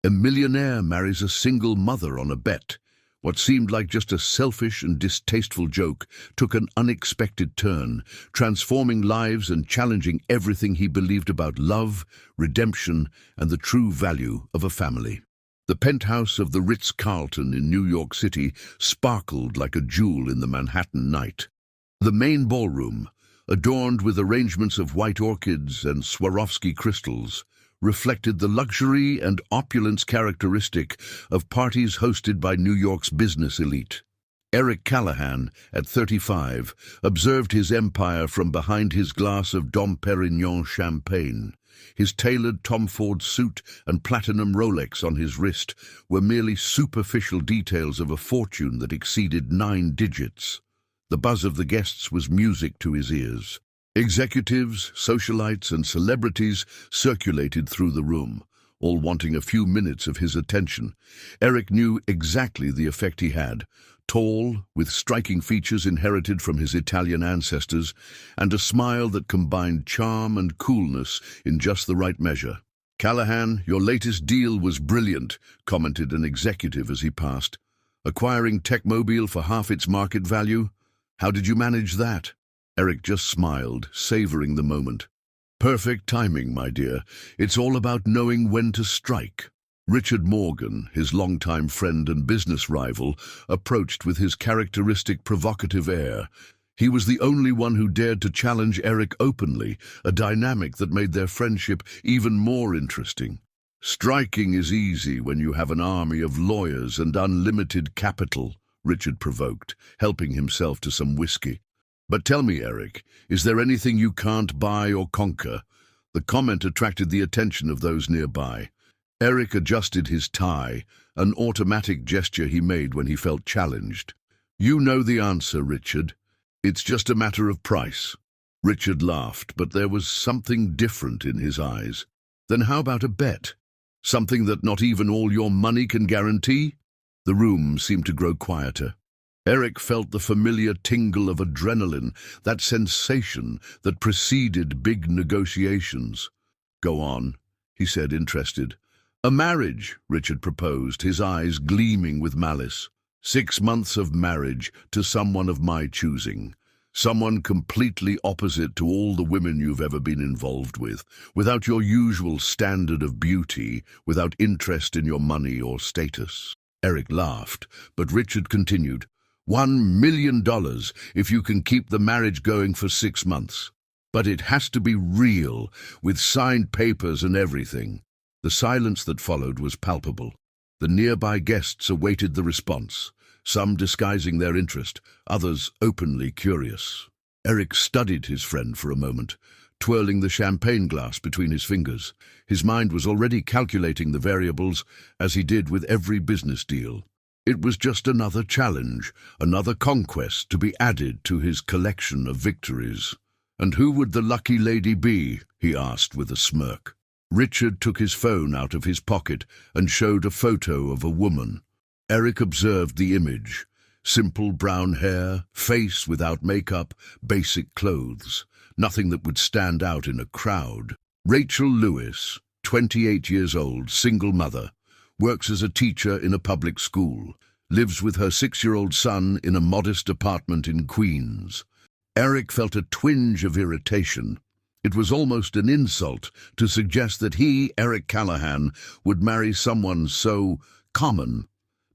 A millionaire marries a single mother on a bet. What seemed like just a selfish and distasteful joke took an unexpected turn, transforming lives and challenging everything he believed about love, redemption, and the true value of a family. The penthouse of the Ritz-Carlton in New York City sparkled like a jewel in the Manhattan night. The main ballroom, adorned with arrangements of white orchids and Swarovski crystals, reflected the luxury and opulence characteristic of parties hosted by New York's business elite. Eric Callahan, at 35, observed his empire from behind his glass of Dom Perignon champagne. His tailored Tom Ford suit and platinum Rolex on his wrist were merely superficial details of a fortune that exceeded 9 digits. The buzz of the guests was music to his ears. Executives, socialites, and celebrities circulated through the room, all wanting a few minutes of his attention. Eric knew exactly the effect he had. Tall, with striking features inherited from his Italian ancestors, and a smile that combined charm and coolness in just the right measure. "Callahan, your latest deal was brilliant," commented an executive as he passed. "Acquiring Techmobile for half its market value? How did you manage that?" Eric just smiled, savoring the moment. "Perfect timing, my dear. It's all about knowing when to strike." Richard Morgan, his longtime friend and business rival, approached with his characteristic provocative air. He was the only one who dared to challenge Eric openly, a dynamic that made their friendship even more interesting. "Striking is easy when you have an army of lawyers and unlimited capital," Richard provoked, helping himself to some whiskey. "But tell me, Eric, is there anything you can't buy or conquer?" The comment attracted the attention of those nearby. Eric adjusted his tie, an automatic gesture he made when he felt challenged. "You know the answer, Richard. It's just a matter of price." Richard laughed, but there was something different in his eyes. "Then how about a bet? Something that not even all your money can guarantee?" The room seemed to grow quieter. Eric felt the familiar tingle of adrenaline, that sensation that preceded big negotiations. "Go on," he said, interested. "A marriage," Richard proposed, his eyes gleaming with malice. 6 months of marriage to someone of my choosing. Someone completely opposite to all the women you've ever been involved with, without your usual standard of beauty, without interest in your money or status." Eric laughed, but Richard continued. $1 million if you can keep the marriage going for 6 months. But it has to be real, with signed papers and everything. The silence that followed was palpable. The nearby guests awaited the response, some disguising their interest, others openly curious. Eric studied his friend for a moment, twirling the champagne glass between his fingers. His mind was already calculating the variables, as he did with every business deal. It was just another challenge, another conquest to be added to his collection of victories. "And who would the lucky lady be?" he asked with a smirk. Richard took his phone out of his pocket and showed a photo of a woman. Eric observed the image. Simple brown hair, face without makeup, basic clothes. Nothing that would stand out in a crowd. Rachel Lewis, 28 years old, single mother. Works as a teacher in a public school, lives with her 6-year-old son in a modest apartment in Queens. Eric felt a twinge of irritation. It was almost an insult to suggest that he, Eric Callahan, would marry someone so common.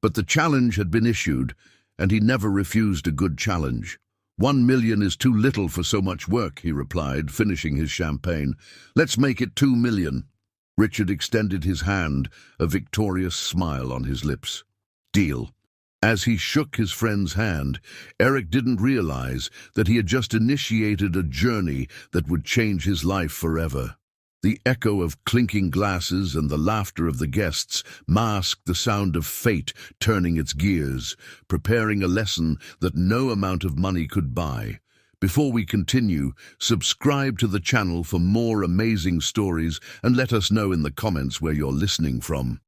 But the challenge had been issued, and he never refused a good challenge. $1 million is too little for so much work," he replied, finishing his champagne. "Let's make it $2 million. Richard extended his hand, a victorious smile on his lips. "Deal." As he shook his friend's hand, Eric didn't realize that he had just initiated a journey that would change his life forever. The echo of clinking glasses and the laughter of the guests masked the sound of fate turning its gears, preparing a lesson that no amount of money could buy. Before we continue, subscribe to the channel for more amazing stories and let us know in the comments where you're listening from.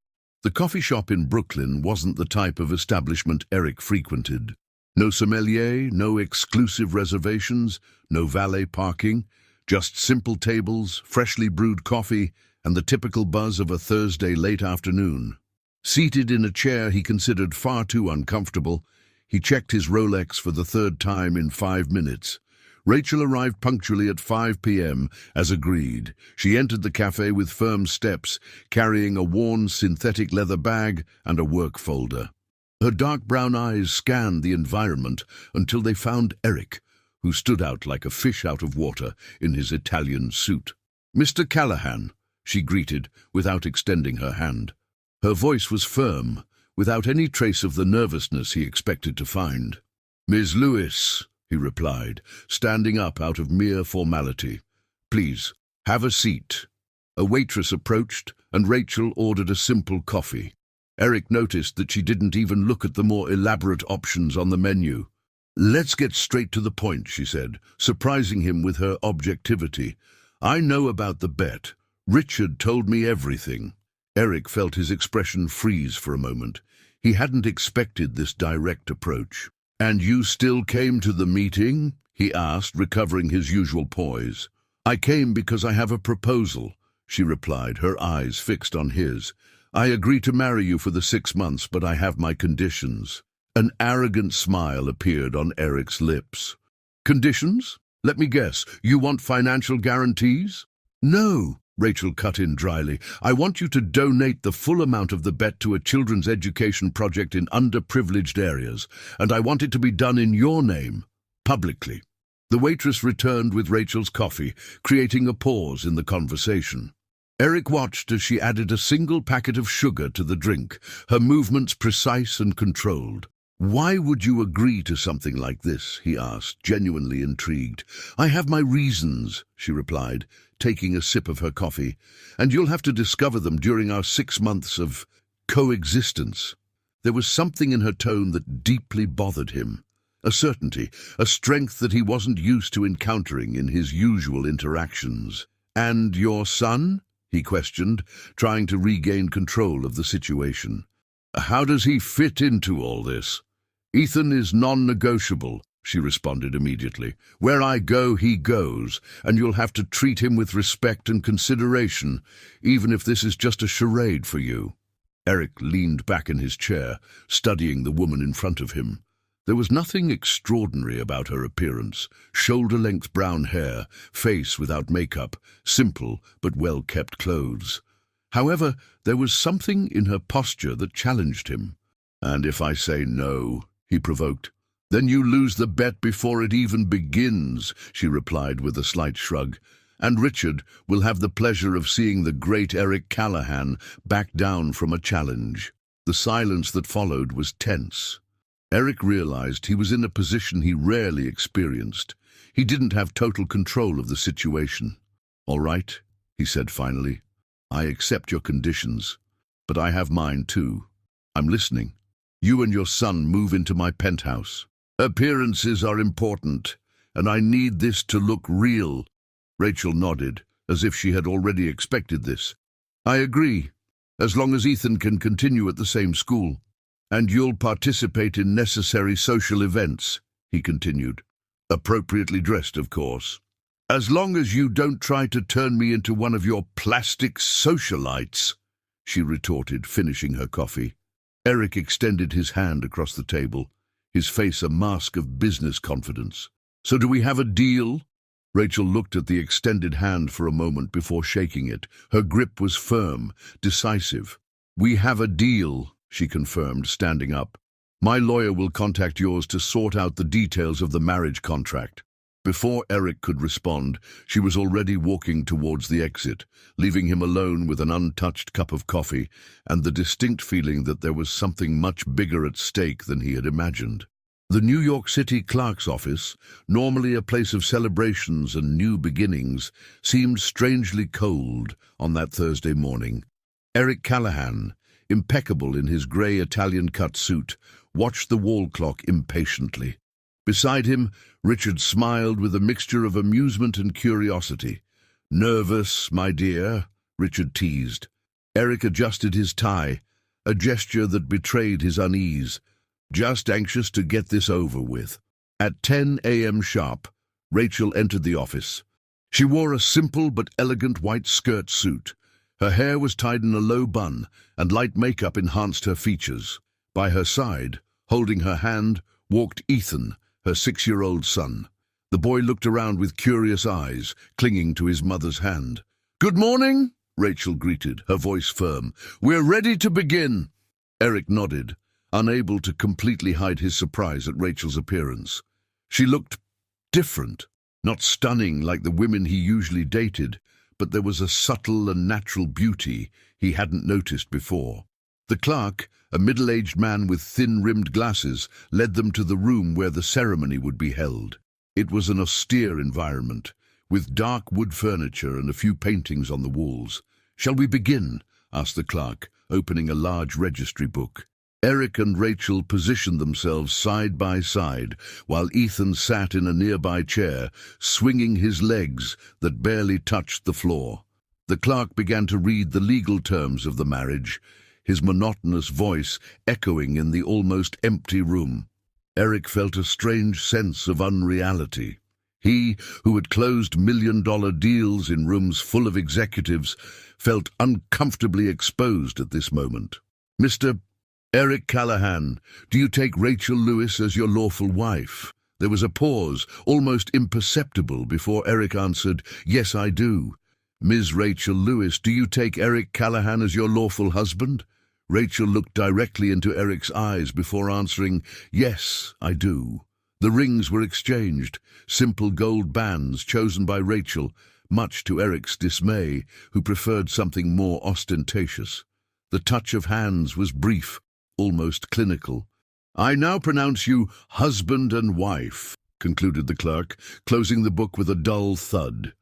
The coffee shop in Brooklyn wasn't the type of establishment Eric frequented. No sommelier, no exclusive reservations, no valet parking, just simple tables, freshly brewed coffee, and the typical buzz of a Thursday late afternoon. Seated in a chair he considered far too uncomfortable, he checked his Rolex for the third time in 5 minutes. Rachel arrived punctually at 5 p.m. as agreed. She entered the cafe with firm steps, carrying a worn synthetic leather bag and a work folder. Her dark brown eyes scanned the environment until they found Eric, who stood out like a fish out of water in his Italian suit. "Mr. Callahan," she greeted without extending her hand. Her voice was firm, without any trace of the nervousness he expected to find. "Ms. Lewis," he replied, standing up out of mere formality. "Please, have a seat." A waitress approached, and Rachel ordered a simple coffee. Eric noticed that she didn't even look at the more elaborate options on the menu. "Let's get straight to the point," she said, surprising him with her objectivity. "I know about the bet. Richard told me everything." Eric felt his expression freeze for a moment. He hadn't expected this direct approach. "And you still came to the meeting?" he asked, recovering his usual poise. "I came because I have a proposal," she replied, her eyes fixed on his. "I agree to marry you for the 6 months, but I have my conditions." An arrogant smile appeared on Eric's lips. "Conditions? Let me guess, you want financial guarantees?" "No," Rachel cut in dryly. "I want you to donate the full amount of the bet to a children's education project in underprivileged areas, and I want it to be done in your name, publicly." The waitress returned with Rachel's coffee, creating a pause in the conversation. Eric watched as she added a single packet of sugar to the drink, her movements precise and controlled. "Why would you agree to something like this?" he asked, genuinely intrigued. "I have my reasons," she replied, taking a sip of her coffee, "and you'll have to discover them during our 6 months of coexistence." There was something in her tone that deeply bothered him, a certainty, a strength that he wasn't used to encountering in his usual interactions. "And your son?" he questioned, trying to regain control of the situation. "How does he fit into all this?" "Ethan is non-negotiable," she responded immediately. "Where I go, he goes, and you'll have to treat him with respect and consideration, even if this is just a charade for you." Eric leaned back in his chair, studying the woman in front of him. There was nothing extraordinary about her appearance. Shoulder-length brown hair, face without makeup, simple but well-kept clothes. However, there was something in her posture that challenged him. "And if I say no," he provoked. "Then you lose the bet before it even begins," she replied with a slight shrug. "And Richard will have the pleasure of seeing the great Eric Callahan back down from a challenge." The silence that followed was tense. Eric realized he was in a position he rarely experienced. He didn't have total control of the situation. "All right," he said finally. "I accept your conditions, but I have mine too. I'm listening. You and your son move into my penthouse. Appearances are important, and I need this to look real." Rachel nodded, as if she had already expected this. "I agree, as long as Ethan can continue at the same school. And you'll participate in necessary social events," he continued. "Appropriately dressed, of course. As long as you don't try to turn me into one of your plastic socialites," she retorted, finishing her coffee. Eric extended his hand across the table, his face a mask of business confidence. "So do we have a deal?" Rachel looked at the extended hand for a moment before shaking it. Her grip was firm, decisive. "We have a deal," she confirmed, standing up. "My lawyer will contact yours to sort out the details of the marriage contract." Before Eric could respond, she was already walking towards the exit, leaving him alone with an untouched cup of coffee and the distinct feeling that there was something much bigger at stake than he had imagined. The New York City clerk's office, normally a place of celebrations and new beginnings, seemed strangely cold on that Thursday morning. Eric Callahan, impeccable in his grey Italian-cut suit, watched the wall clock impatiently. Beside him, Richard smiled with a mixture of amusement and curiosity. "Nervous, my dear?" Richard teased. Eric adjusted his tie, a gesture that betrayed his unease. "Just anxious to get this over with." At 10 a.m. sharp, Rachel entered the office. She wore a simple but elegant white skirt suit, Her hair was tied in a low bun, and light makeup enhanced her features. By her side, holding her hand, walked Ethan, her 6-year-old son. The boy looked around with curious eyes, clinging to his mother's hand. "Good morning," Rachel greeted, her voice firm. "We're ready to begin." Eric nodded, unable to completely hide his surprise at Rachel's appearance. She looked different, not stunning like the women he usually dated, but there was a subtle and natural beauty he hadn't noticed before. The clerk, a middle-aged man with thin-rimmed glasses, led them to the room where the ceremony would be held. It was an austere environment, with dark wood furniture and a few paintings on the walls. "Shall we begin?" asked the clerk, opening a large registry book. Eric and Rachel positioned themselves side by side, while Ethan sat in a nearby chair, swinging his legs that barely touched the floor. The clerk began to read the legal terms of the marriage, his monotonous voice echoing in the almost empty room. Eric felt a strange sense of unreality. He, who had closed million-dollar deals in rooms full of executives, felt uncomfortably exposed at this moment. "Mr. Eric Callahan, do you take Rachel Lewis as your lawful wife?" There was a pause, almost imperceptible, before Eric answered, "Yes, I do." "Ms. Rachel Lewis, do you take Eric Callahan as your lawful husband?" Rachel looked directly into Eric's eyes before answering, "Yes, I do." The rings were exchanged, simple gold bands chosen by Rachel, much to Eric's dismay, who preferred something more ostentatious. The touch of hands was brief, almost clinical. "I now pronounce you husband and wife," concluded the clerk, closing the book with a dull thud.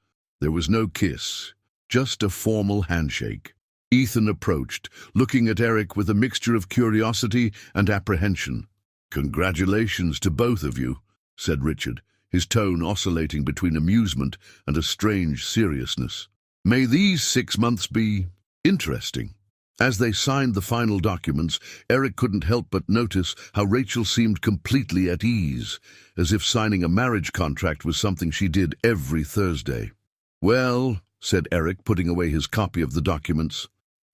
There was no kiss, just a formal handshake. Ethan approached, looking at Eric with a mixture of curiosity and apprehension. "Congratulations to both of you," said Richard, his tone oscillating between amusement and a strange seriousness. "May these 6 months be interesting." As they signed the final documents, Eric couldn't help but notice how Rachel seemed completely at ease, as if signing a marriage contract was something she did every Thursday. "Well," said Eric, putting away his copy of the documents,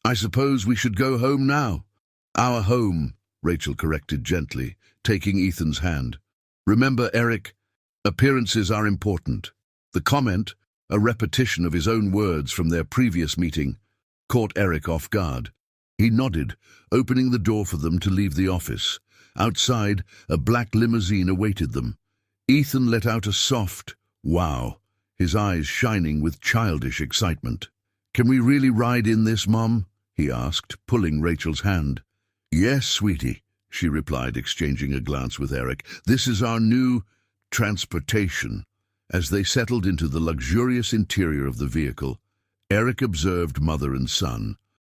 "I suppose we should go home now." "Our home," Rachel corrected gently, taking Ethan's hand. "Remember, Eric, appearances are important." The comment, a repetition of his own words from their previous meeting, caught Eric off guard. He nodded, opening the door for them to leave the office. Outside, a black limousine awaited them. Ethan let out a soft, "Wow," his eyes shining with childish excitement. "Can we really ride in this, Mom?" he asked, pulling Rachel's hand. "Yes, sweetie," she replied, exchanging a glance with Eric. "This is our new transportation." As they settled into the luxurious interior of the vehicle, Eric observed mother and son.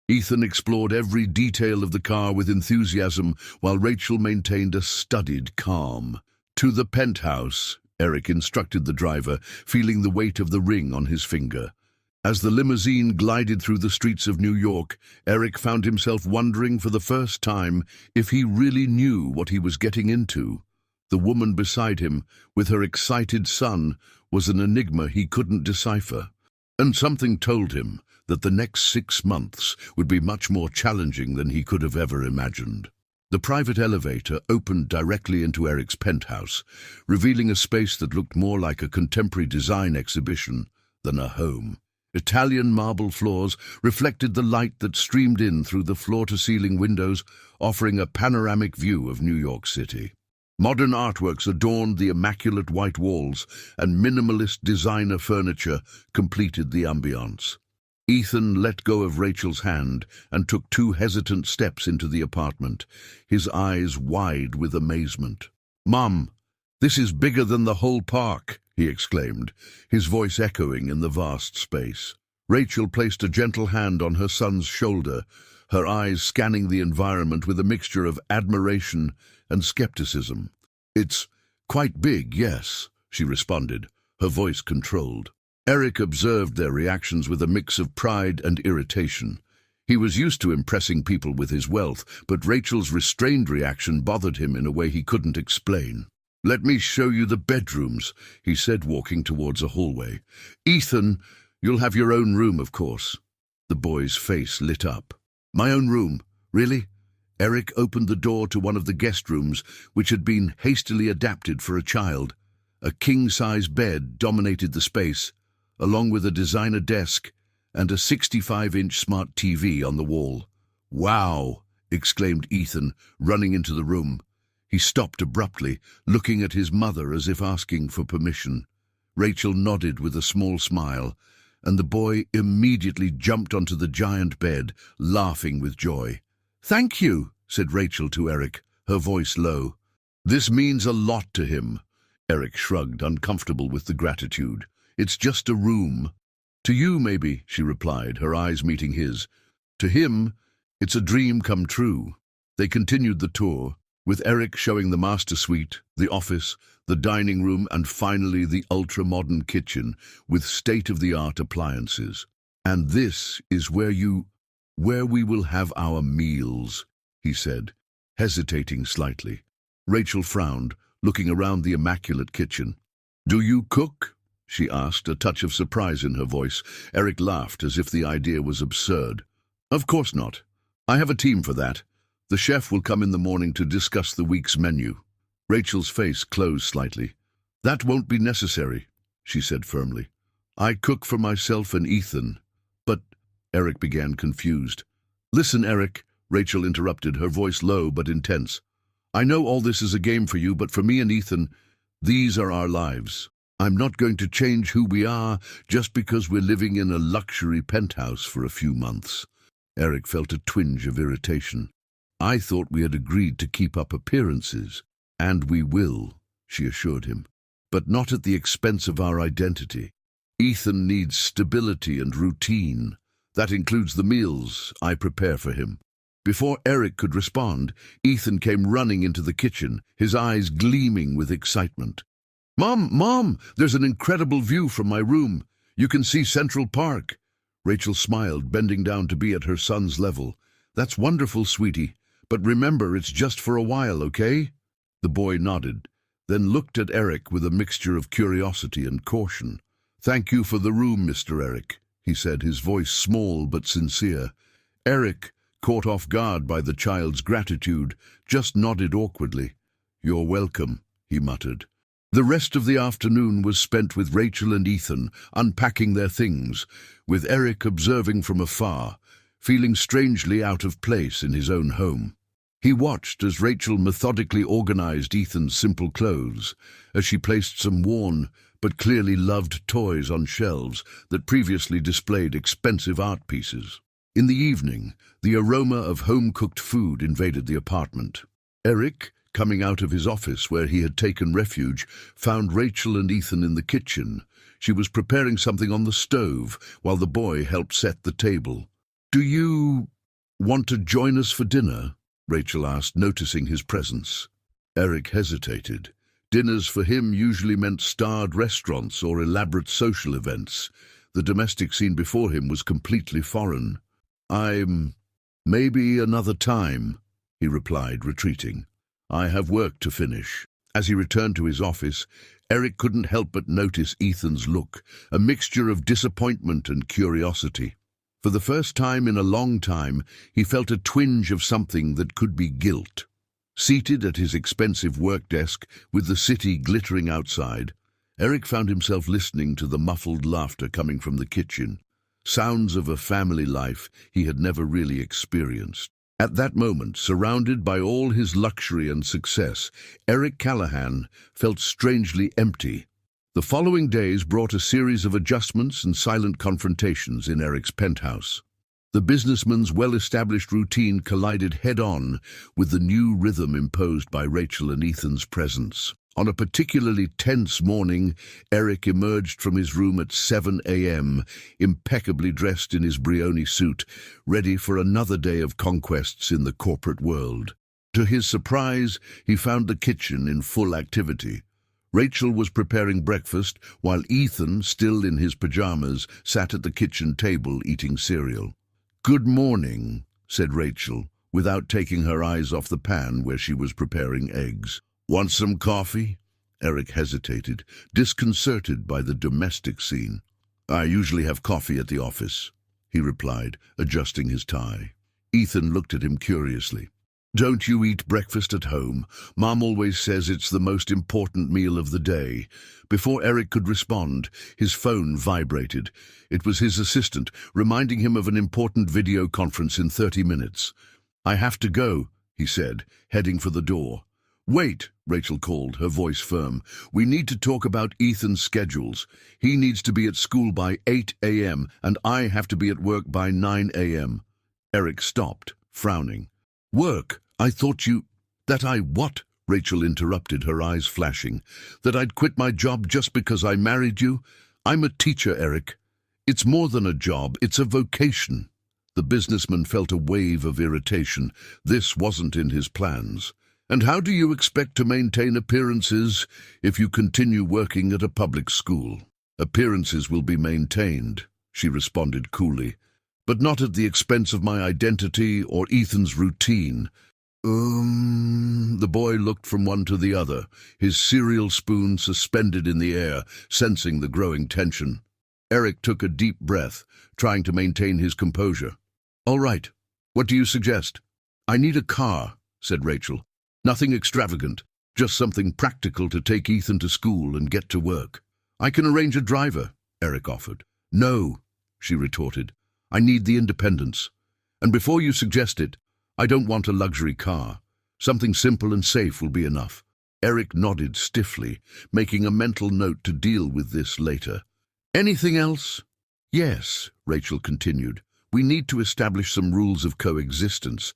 Ethan explored every detail of the car with enthusiasm, while Rachel maintained a studied calm. "To the penthouse," Eric instructed the driver, feeling the weight of the ring on his finger. As the limousine glided through the streets of New York, Eric found himself wondering for the first time if he really knew what he was getting into. The woman beside him, with her excited son, was an enigma he couldn't decipher. And something told him that the next 6 months would be much more challenging than he could have ever imagined. The private elevator opened directly into Eric's penthouse, revealing a space that looked more like a contemporary design exhibition than a home. Italian marble floors reflected the light that streamed in through the floor-to-ceiling windows, offering a panoramic view of New York City. Modern artworks adorned the immaculate white walls, and minimalist designer furniture completed the ambiance. Ethan let go of Rachel's hand and took 2 hesitant steps into the apartment, his eyes wide with amazement. "Mom, this is bigger than the whole park," he exclaimed, his voice echoing in the vast space. Rachel placed a gentle hand on her son's shoulder, her eyes scanning the environment with a mixture of admiration and skepticism. "It's quite big, yes," she responded, her voice controlled. Eric observed their reactions with a mix of pride and irritation. He was used to impressing people with his wealth, but Rachel's restrained reaction bothered him in a way he couldn't explain. "Let me show you the bedrooms," he said, walking towards a hallway. "Ethan, you'll have your own room, of course." The boy's face lit up. My own room? Really? Eric opened the door to one of the guest rooms, which had been hastily adapted for a child. A king-size bed dominated the space, along with a designer desk and a 65-inch smart TV on the wall. "Wow!" exclaimed Ethan, running into the room. He stopped abruptly, looking at his mother as if asking for permission. Rachel nodded with a small smile, and the boy immediately jumped onto the giant bed, laughing with joy. "Thank you," said Rachel to Eric, her voice low. "This means a lot to him." Eric shrugged, uncomfortable with the gratitude. "It's just a room." "To you, maybe," she replied, her eyes meeting his. "To him, it's a dream come true." They continued the tour, with Eric showing the master suite, the office, the dining room, and finally the ultra-modern kitchen with state-of-the-art appliances. "And this is where we will have our meals," he said, hesitating slightly. Rachel frowned, looking around the immaculate kitchen. "Do you cook?" she asked, a touch of surprise in her voice. Eric laughed as if the idea was absurd. "Of course not. I have a team for that. The chef will come in the morning to discuss the week's menu." Rachel's face closed slightly. "That won't be necessary," she said firmly. "I cook for myself and Ethan." "But—" Eric began, confused. "Listen, Eric," Rachel interrupted, her voice low but intense. "I know all this is a game for you, but for me and Ethan, these are our lives. I'm not going to change who we are just because we're living in a luxury penthouse for a few months." Eric felt a twinge of irritation. "I thought we had agreed to keep up appearances." "And we will," she assured him, "but not at the expense of our identity. Ethan needs stability and routine. That includes the meals I prepare for him." Before Eric could respond, Ethan came running into the kitchen, his eyes gleaming with excitement. Mom, there's an incredible view from my room. You can see Central Park." Rachel smiled, bending down to be at her son's level. "That's wonderful, sweetie, but remember, it's just for a while, okay?" The boy nodded, then looked at Eric with a mixture of curiosity and caution. "Thank you for the room, Mr. Eric," he said, his voice small but sincere. Eric, caught off guard by the child's gratitude, just nodded awkwardly. "You're welcome," he muttered. The rest of the afternoon was spent with Rachel and Ethan, unpacking their things, with Eric observing from afar, feeling strangely out of place in his own home. He watched as Rachel methodically organized Ethan's simple clothes, as she placed some worn but clearly loved toys on shelves that previously displayed expensive art pieces. In the evening, the aroma of home-cooked food invaded the apartment. Eric, coming out of his office where he had taken refuge, found Rachel and Ethan in the kitchen. She was preparing something on the stove while the boy helped set the table. "Do you want to join us for dinner?" Rachel asked, noticing his presence. Eric hesitated. Dinners for him usually meant starred restaurants or elaborate social events. The domestic scene before him was completely foreign. Maybe another time," he replied, retreating. "I have work to finish." As he returned to his office, Eric couldn't help but notice Ethan's look, a mixture of disappointment and curiosity. For the first time in a long time, he felt a twinge of something that could be guilt. Seated at his expensive work desk, with the city glittering outside, Eric found himself listening to the muffled laughter coming from the kitchen, sounds of a family life he had never really experienced. At that moment, surrounded by all his luxury and success, Eric Callahan felt strangely empty. The following days brought a series of adjustments and silent confrontations in Eric's penthouse. The businessman's well-established routine collided head-on with the new rhythm imposed by Rachel and Ethan's presence. On a particularly tense morning, Eric emerged from his room at 7 a.m., impeccably dressed in his Brioni suit, ready for another day of conquests in the corporate world. To his surprise, he found the kitchen in full activity. Rachel was preparing breakfast, while Ethan, still in his pajamas, sat at the kitchen table eating cereal. "Good morning," said Rachel, without taking her eyes off the pan where she was preparing eggs. "Want some coffee?" Eric hesitated, disconcerted by the domestic scene. "I usually have coffee at the office," he replied, adjusting his tie. Ethan looked at him curiously. Don't you eat breakfast at home? Mom always says it's the most important meal of the day. Before Eric could respond, his phone vibrated. It was his assistant, reminding him of an important video conference in 30 minutes. I have to go, he said, heading for the door. Wait, Rachel called, her voice firm. We need to talk about Ethan's schedules. He needs to be at school by 8 a.m. and I have to be at work by 9 a.m. Eric stopped, frowning. Work? I thought you... That I what? Rachel interrupted, her eyes flashing. That I'd quit my job just because I married you? I'm a teacher, Eric. It's more than a job, it's a vocation. The businessman felt a wave of irritation. This wasn't in his plans. And how do you expect to maintain appearances if you continue working at a public school? Appearances will be maintained, she responded coolly, but not at the expense of my identity or Ethan's routine. The boy looked from one to the other, his cereal spoon suspended in the air, sensing the growing tension. Eric took a deep breath, trying to maintain his composure. All right, what do you suggest? I need a car, said Rachel. Nothing extravagant, just something practical to take Ethan to school and get to work. I can arrange a driver, Eric offered. No, she retorted. I need the independence. And before you suggest it, I don't want a luxury car. Something simple and safe will be enough. Eric nodded stiffly, making a mental note to deal with this later. Anything else? Yes, Rachel continued. We need to establish some rules of coexistence.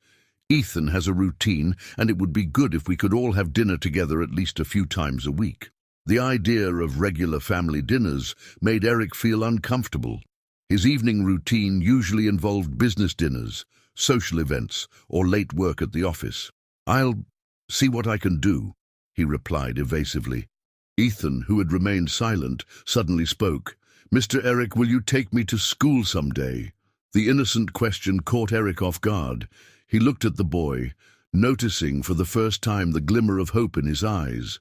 Ethan has a routine, and it would be good if we could all have dinner together at least a few times a week. The idea of regular family dinners made Eric feel uncomfortable. His evening routine usually involved business dinners, social events, or late work at the office. I'll see what I can do, he replied evasively. Ethan, who had remained silent, suddenly spoke. Mr. Eric, will you take me to school someday? The innocent question caught Eric off guard. He looked at the boy, noticing for the first time the glimmer of hope in his eyes.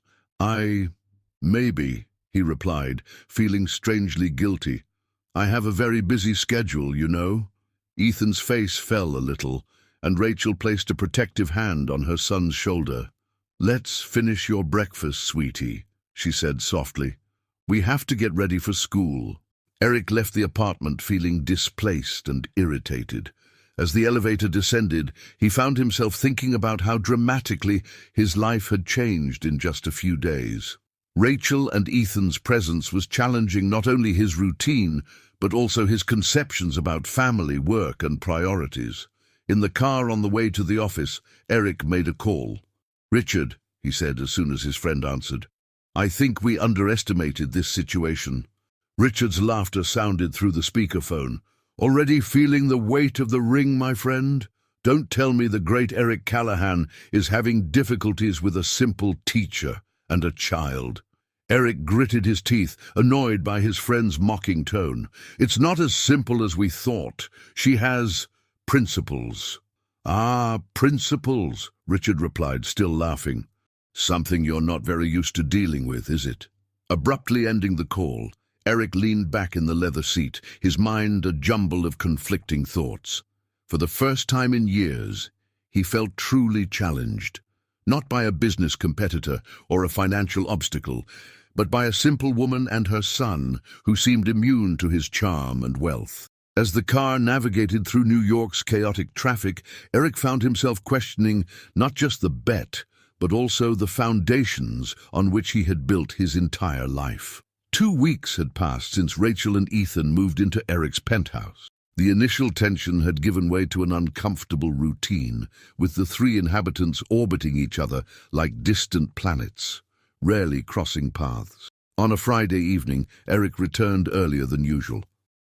Maybe, he replied, feeling strangely guilty. I have a very busy schedule, you know. Ethan's face fell a little, and Rachel placed a protective hand on her son's shoulder. Let's finish your breakfast, sweetie, she said softly. We have to get ready for school. Eric left the apartment feeling displaced and irritated. As the elevator descended, he found himself thinking about how dramatically his life had changed in just a few days. Rachel and Ethan's presence was challenging not only his routine, but also his conceptions about family, work, and priorities. In the car on the way to the office, Eric made a call. Richard, he said as soon as his friend answered, I think we underestimated this situation. Richard's laughter sounded through the speakerphone. Already feeling the weight of the ring, my friend? Don't tell me the great Eric Callahan is having difficulties with a simple teacher and a child. Eric gritted his teeth, annoyed by his friend's mocking tone. It's not as simple as we thought. She has principles. Ah, principles, Richard replied, still laughing. Something you're not very used to dealing with, is it? Abruptly ending the call, Eric leaned back in the leather seat, his mind a jumble of conflicting thoughts. For the first time in years, he felt truly challenged, not by a business competitor or a financial obstacle, but by a simple woman and her son who seemed immune to his charm and wealth. As the car navigated through New York's chaotic traffic, Eric found himself questioning not just the bet, but also the foundations on which he had built his entire life. 2 weeks had passed since Rachel and Ethan moved into Eric's penthouse. The initial tension had given way to an uncomfortable routine, with the 3 inhabitants orbiting each other like distant planets, rarely crossing paths. On a Friday evening, Eric returned earlier than usual.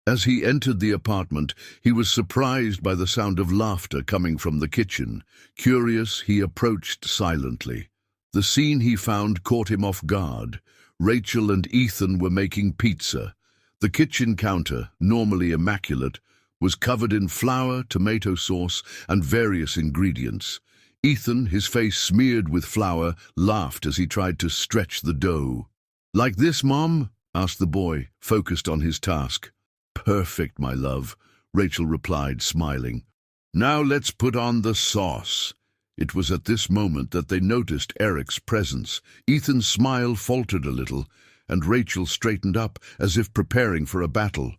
As he entered the apartment, he was surprised by the sound of laughter coming from the kitchen. Curious, he approached silently. The scene he found caught him off guard. Rachel and Ethan were making pizza. The kitchen counter, normally immaculate, was covered in flour, tomato sauce, and various ingredients. Ethan, his face smeared with flour, laughed as he tried to stretch the dough. "Like this, Mom?" asked the boy, focused on his task. "Perfect, my love," Rachel replied, smiling. "Now let's put on the sauce." It was at this moment that they noticed Eric's presence. Ethan's smile faltered a little, and Rachel straightened up as if preparing for a battle.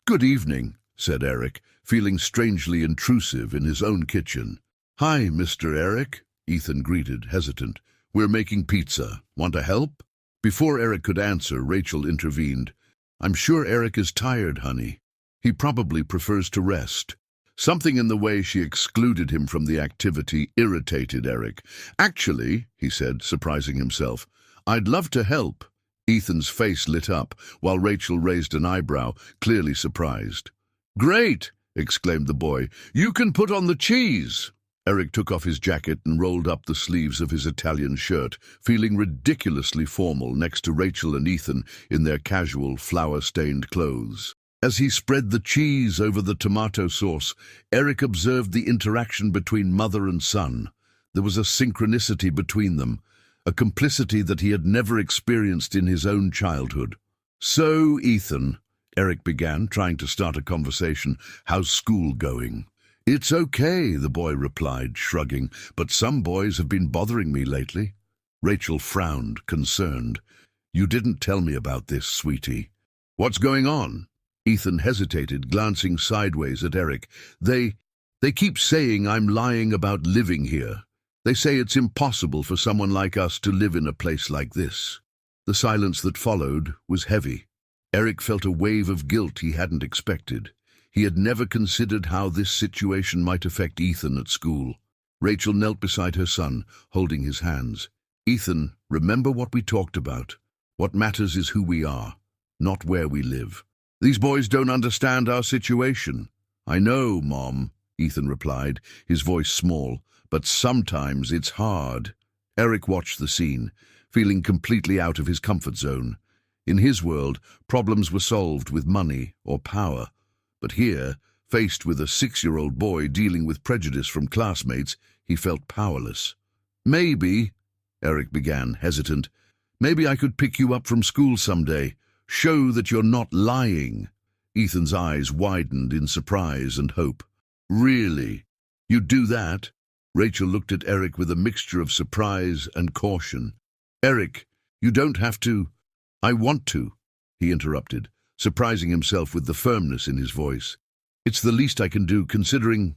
"Good evening," said Eric, feeling strangely intrusive in his own kitchen. "Hi, Mr. Eric," Ethan greeted, hesitant. "We're making pizza. Want to help?" Before Eric could answer, Rachel intervened. "I'm sure Eric is tired, honey. He probably prefers to rest." Something in the way she excluded him from the activity irritated Eric. "Actually," he said, surprising himself, "I'd love to help." Ethan's face lit up, while Rachel raised an eyebrow, clearly surprised. "Great!" exclaimed the boy. "You can put on the cheese." Eric took off his jacket and rolled up the sleeves of his Italian shirt, feeling ridiculously formal next to Rachel and Ethan in their casual, flour-stained clothes. As he spread the cheese over the tomato sauce, Eric observed the interaction between mother and son. There was a synchronicity between them, a complicity that he had never experienced in his own childhood. "So, Ethan," Eric began, trying to start a conversation, "how's school going?" "It's okay," the boy replied, shrugging, "but some boys have been bothering me lately." Rachel frowned, concerned. "You didn't tell me about this, sweetie." "What's going on?" Ethan hesitated, glancing sideways at Eric. They keep saying I'm lying about living here. They say it's impossible for someone like us to live in a place like this." The silence that followed was heavy. Eric felt a wave of guilt he hadn't expected. He had never considered how this situation might affect Ethan at school. Rachel knelt beside her son, holding his hands. "Ethan, remember what we talked about. What matters is who we are, not where we live. These boys don't understand our situation." "I know, Mom," Ethan replied, his voice small, "but sometimes it's hard." Eric watched the scene, feeling completely out of his comfort zone. In his world, problems were solved with money or power. But here, faced with a 6-year-old boy dealing with prejudice from classmates, he felt powerless. "Maybe," Eric began, hesitant, "maybe I could pick you up from school someday. Show that you're not lying." Ethan's eyes widened in surprise and hope. "Really? You'd do that?" Rachel looked at Eric with a mixture of surprise and caution. "Eric, you don't have to." "I want to," he interrupted, surprising himself with the firmness in his voice. "It's the least I can do, considering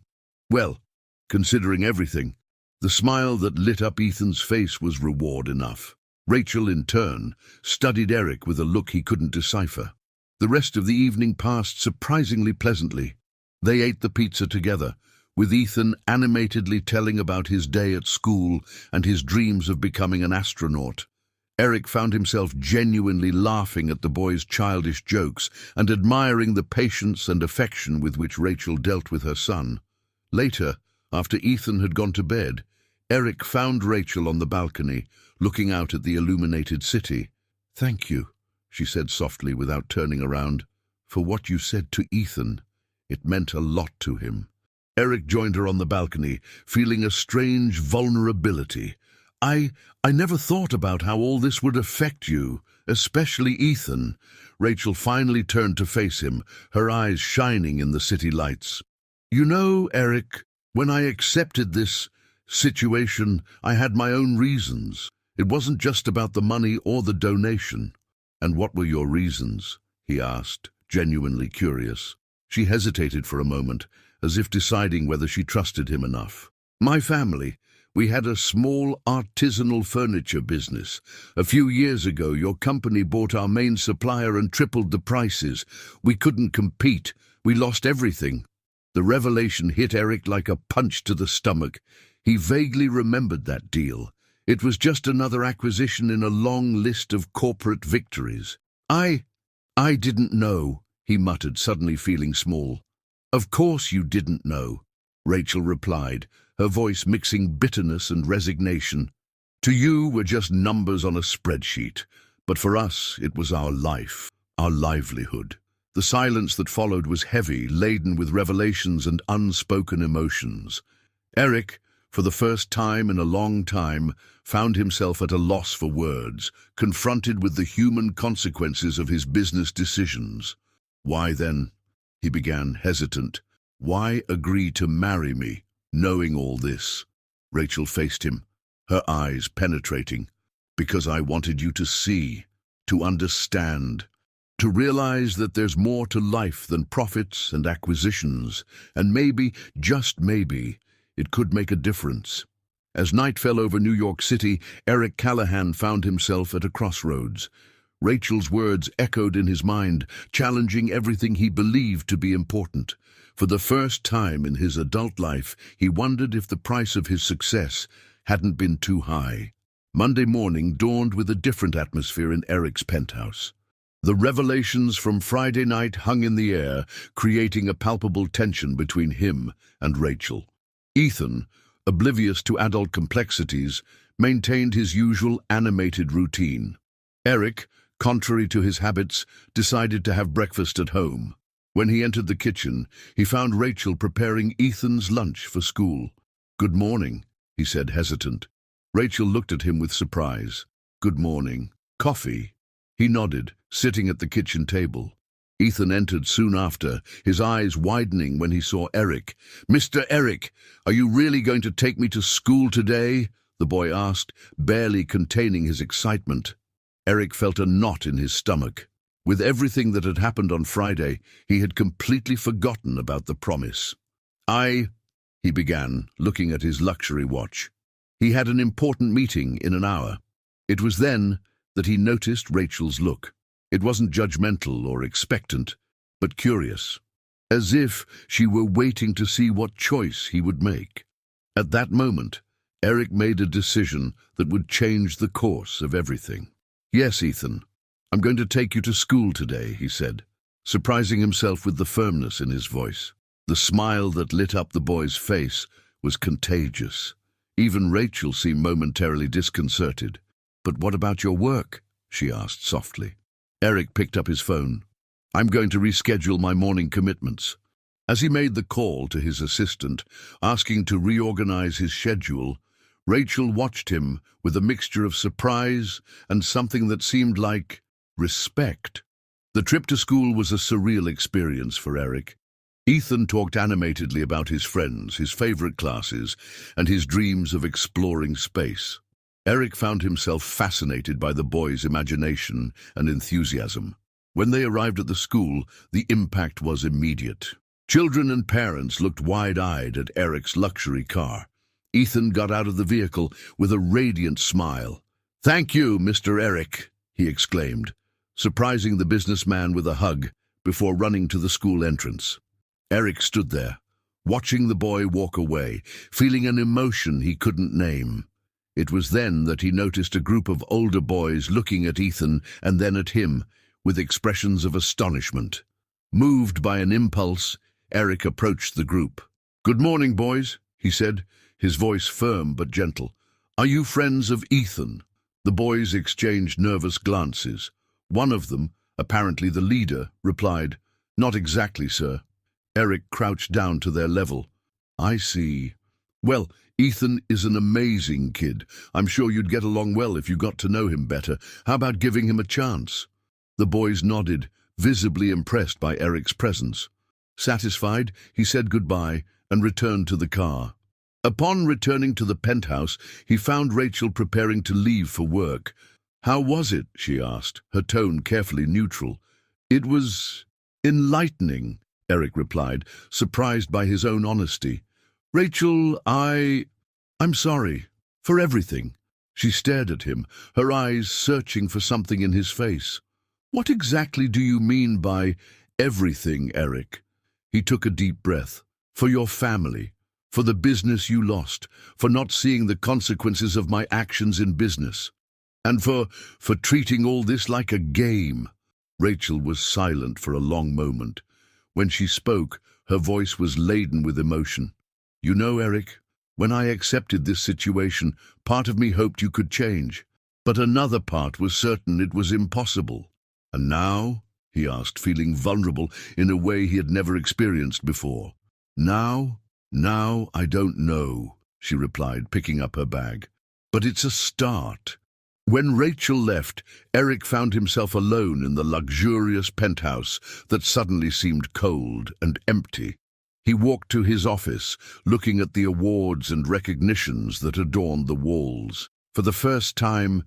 everything." The smile that lit up Ethan's face was reward enough. Rachel, in turn, studied Eric with a look he couldn't decipher. The rest of the evening passed surprisingly pleasantly. They ate the pizza together, with Ethan animatedly telling about his day at school and his dreams of becoming an astronaut. Eric found himself genuinely laughing at the boy's childish jokes and admiring the patience and affection with which Rachel dealt with her son. Later, after Ethan had gone to bed, Eric found Rachel on the balcony, looking out at the illuminated city. "Thank you," she said softly without turning around, "for what you said to Ethan. It meant a lot to him." Eric joined her on the balcony, feeling a strange vulnerability. I never thought about how all this would affect you, especially Ethan." Rachel finally turned to face him, her eyes shining in the city lights. "You know, Eric, when I accepted this situation, I had my own reasons. It wasn't just about the money or the donation." "And what were your reasons?" he asked, genuinely curious. She hesitated for a moment, as if deciding whether she trusted him enough. "My family. We had a small artisanal furniture business. A few years ago, your company bought our main supplier and tripled the prices. We couldn't compete. We lost everything." The revelation hit Eric like a punch to the stomach. He vaguely remembered that deal. It was just another acquisition in a long list of corporate victories. I didn't know," he muttered, suddenly feeling small. "Of course you didn't know," Rachel replied, her voice mixing bitterness and resignation. "To you, we're just numbers on a spreadsheet, but for us, it was our life, our livelihood." The silence that followed was heavy, laden with revelations and unspoken emotions. Eric, for the first time in a long time, found himself at a loss for words, confronted with the human consequences of his business decisions. "Why then?" he began, hesitant. Why agree to marry me, knowing all this? Rachel faced him, her eyes penetrating. Because I wanted you to see, to understand, to realize that there's more to life than profits and acquisitions, and maybe, just maybe, it could make a difference. As night fell over New York City, Eric Callahan found himself at a crossroads. Rachel's words echoed in his mind, challenging everything he believed to be important. For the first time in his adult life, he wondered if the price of his success hadn't been too high. Monday morning dawned with a different atmosphere in Eric's penthouse. The revelations from Friday night hung in the air, creating a palpable tension between him and Rachel. Ethan, oblivious to adult complexities, maintained his usual animated routine. Eric, contrary to his habits, decided to have breakfast at home. When he entered the kitchen, he found Rachel preparing Ethan's lunch for school. "Good morning," he said, hesitant. Rachel looked at him with surprise. "Good morning. Coffee?" He nodded, sitting at the kitchen table. Ethan entered soon after, his eyes widening when he saw Eric. "Mr. Eric, are you really going to take me to school today?" the boy asked, barely containing his excitement. Eric felt a knot in his stomach. With everything that had happened on Friday, he had completely forgotten about the promise. He began, looking at his luxury watch. He had an important meeting in an hour. It was then that he noticed Rachel's look. It wasn't judgmental or expectant, but curious, as if she were waiting to see what choice he would make. At that moment, Eric made a decision that would change the course of everything. "Yes, Ethan, I'm going to take you to school today," he said, surprising himself with the firmness in his voice. The smile that lit up the boy's face was contagious. Even Rachel seemed momentarily disconcerted. "But what about your work?" she asked softly. Eric picked up his phone. "I'm going to reschedule my morning commitments." As he made the call to his assistant, asking to reorganize his schedule, Rachel watched him with a mixture of surprise and something that seemed like respect. The trip to school was a surreal experience for Eric. Ethan talked animatedly about his friends, his favorite classes, and his dreams of exploring space. Eric found himself fascinated by the boy's imagination and enthusiasm. When they arrived at the school, the impact was immediate. Children and parents looked wide-eyed at Eric's luxury car. Ethan got out of the vehicle with a radiant smile. "Thank you, Mr. Eric," he exclaimed, surprising the businessman with a hug before running to the school entrance. Eric stood there, watching the boy walk away, feeling an emotion he couldn't name. It was then that he noticed a group of older boys looking at Ethan and then at him, with expressions of astonishment. Moved by an impulse, Eric approached the group. "Good morning, boys," he said, his voice firm but gentle. "Are you friends of Ethan?" The boys exchanged nervous glances. One of them, apparently the leader, replied, "Not exactly, sir." Eric crouched down to their level. "I see. Well, Ethan is an amazing kid. I'm sure you'd get along well if you got to know him better. How about giving him a chance?" The boys nodded, visibly impressed by Eric's presence. Satisfied, he said goodbye and returned to the car. Upon returning to the penthouse, he found Rachel preparing to leave for work. "How was it?" she asked, her tone carefully neutral. "It was enlightening," Eric replied, surprised by his own honesty. "Rachel, I'm sorry. For everything." She stared at him, her eyes searching for something in his face. "What exactly do you mean by everything, Eric?" He took a deep breath. "For your family, for the business you lost, for not seeing the consequences of my actions in business, and for treating all this like a game." Rachel was silent for a long moment. When she spoke, her voice was laden with emotion. "You know, Eric, when I accepted this situation, part of me hoped you could change, but another part was certain it was impossible." "And now?" he asked, feeling vulnerable in a way he had never experienced before. Now I don't know," she replied, picking up her bag. "But it's a start." When Rachel left, Eric found himself alone in the luxurious penthouse that suddenly seemed cold and empty. He walked to his office, looking at the awards and recognitions that adorned the walls. For the first time,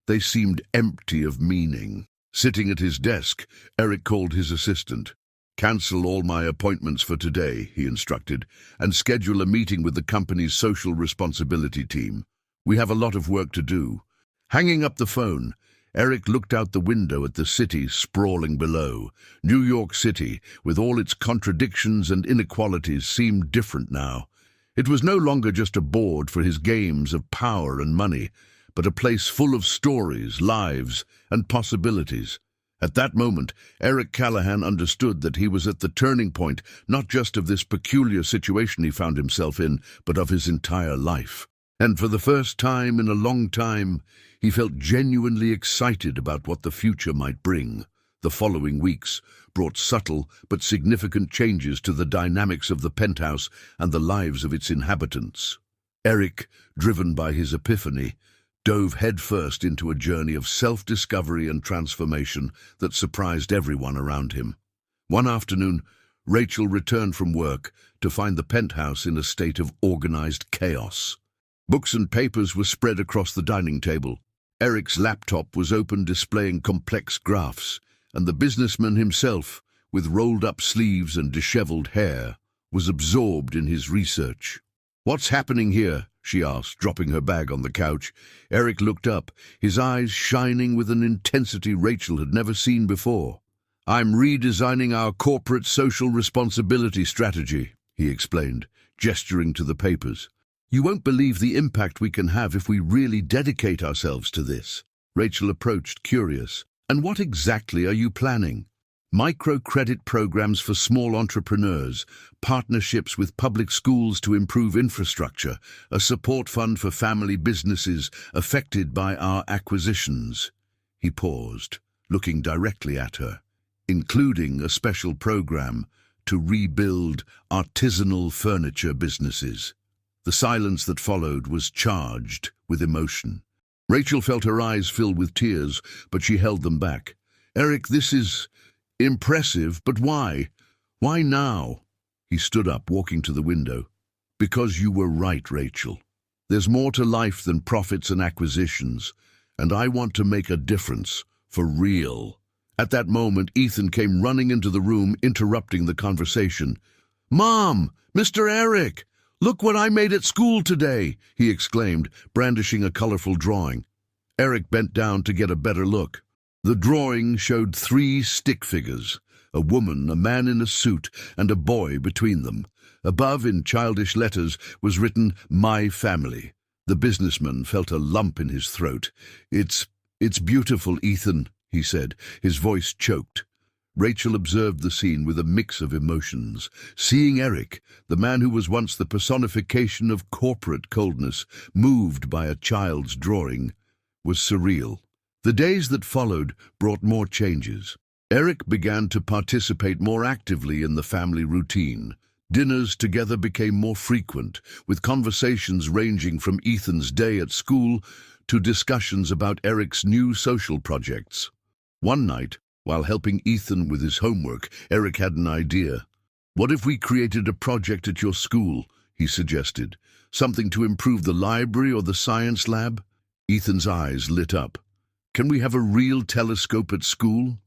they seemed empty of meaning. Sitting at his desk, Eric called his assistant. "Cancel all my appointments for today," he instructed, "and schedule a meeting with the company's social responsibility team. We have a lot of work to do." Hanging up the phone, Eric looked out the window at the city sprawling below. New York City, with all its contradictions and inequalities, seemed different now. It was no longer just a board for his games of power and money, but a place full of stories, lives, and possibilities. At that moment, Eric Callahan understood that he was at the turning point, not just of this peculiar situation he found himself in, but of his entire life. And for the first time in a long time, he felt genuinely excited about what the future might bring. The following weeks brought subtle but significant changes to the dynamics of the penthouse and the lives of its inhabitants. Eric, driven by his epiphany, dove headfirst into a journey of self-discovery and transformation that surprised everyone around him. One afternoon, Rachel returned from work to find the penthouse in a state of organized chaos. Books and papers were spread across the dining table. Eric's laptop was open, displaying complex graphs, and the businessman himself, with rolled-up sleeves and disheveled hair, was absorbed in his research. "What's happening here?" she asked, dropping her bag on the couch. Eric looked up, his eyes shining with an intensity Rachel had never seen before. "I'm redesigning our corporate social responsibility strategy," he explained, gesturing to the papers. "You won't believe the impact we can have if we really dedicate ourselves to this." Rachel approached, curious. "And what exactly are you planning?" "Microcredit programs for small entrepreneurs, partnerships with public schools to improve infrastructure, a support fund for family businesses affected by our acquisitions." He paused, looking directly at her. "Including a special program to rebuild artisanal furniture businesses." The silence that followed was charged with emotion. Rachel felt her eyes fill with tears, but she held them back. "Eric, this is impressive, but why? Why now?" He stood up, walking to the window. "Because you were right, Rachel. There's more to life than profits and acquisitions, and I want to make a difference, for real." At that moment, Ethan came running into the room, interrupting the conversation. "Mom! Mr. Eric! Look what I made at school today!" he exclaimed, brandishing a colorful drawing. Eric bent down to get a better look. The drawing showed 3 stick figures, a woman, a man in a suit, and a boy between them. Above, in childish letters, was written, "My family." The businessman felt a lump in his throat. It's beautiful, Ethan," he said, his voice choked. Rachel observed the scene with a mix of emotions. Seeing Eric, the man who was once the personification of corporate coldness, moved by a child's drawing, was surreal. The days that followed brought more changes. Eric began to participate more actively in the family routine. Dinners together became more frequent, with conversations ranging from Ethan's day at school to discussions about Eric's new social projects. One night, while helping Ethan with his homework, Eric had an idea. "What if we created a project at your school?" he suggested. "Something to improve the library or the science lab?" Ethan's eyes lit up. "Can we have a real telescope at school?"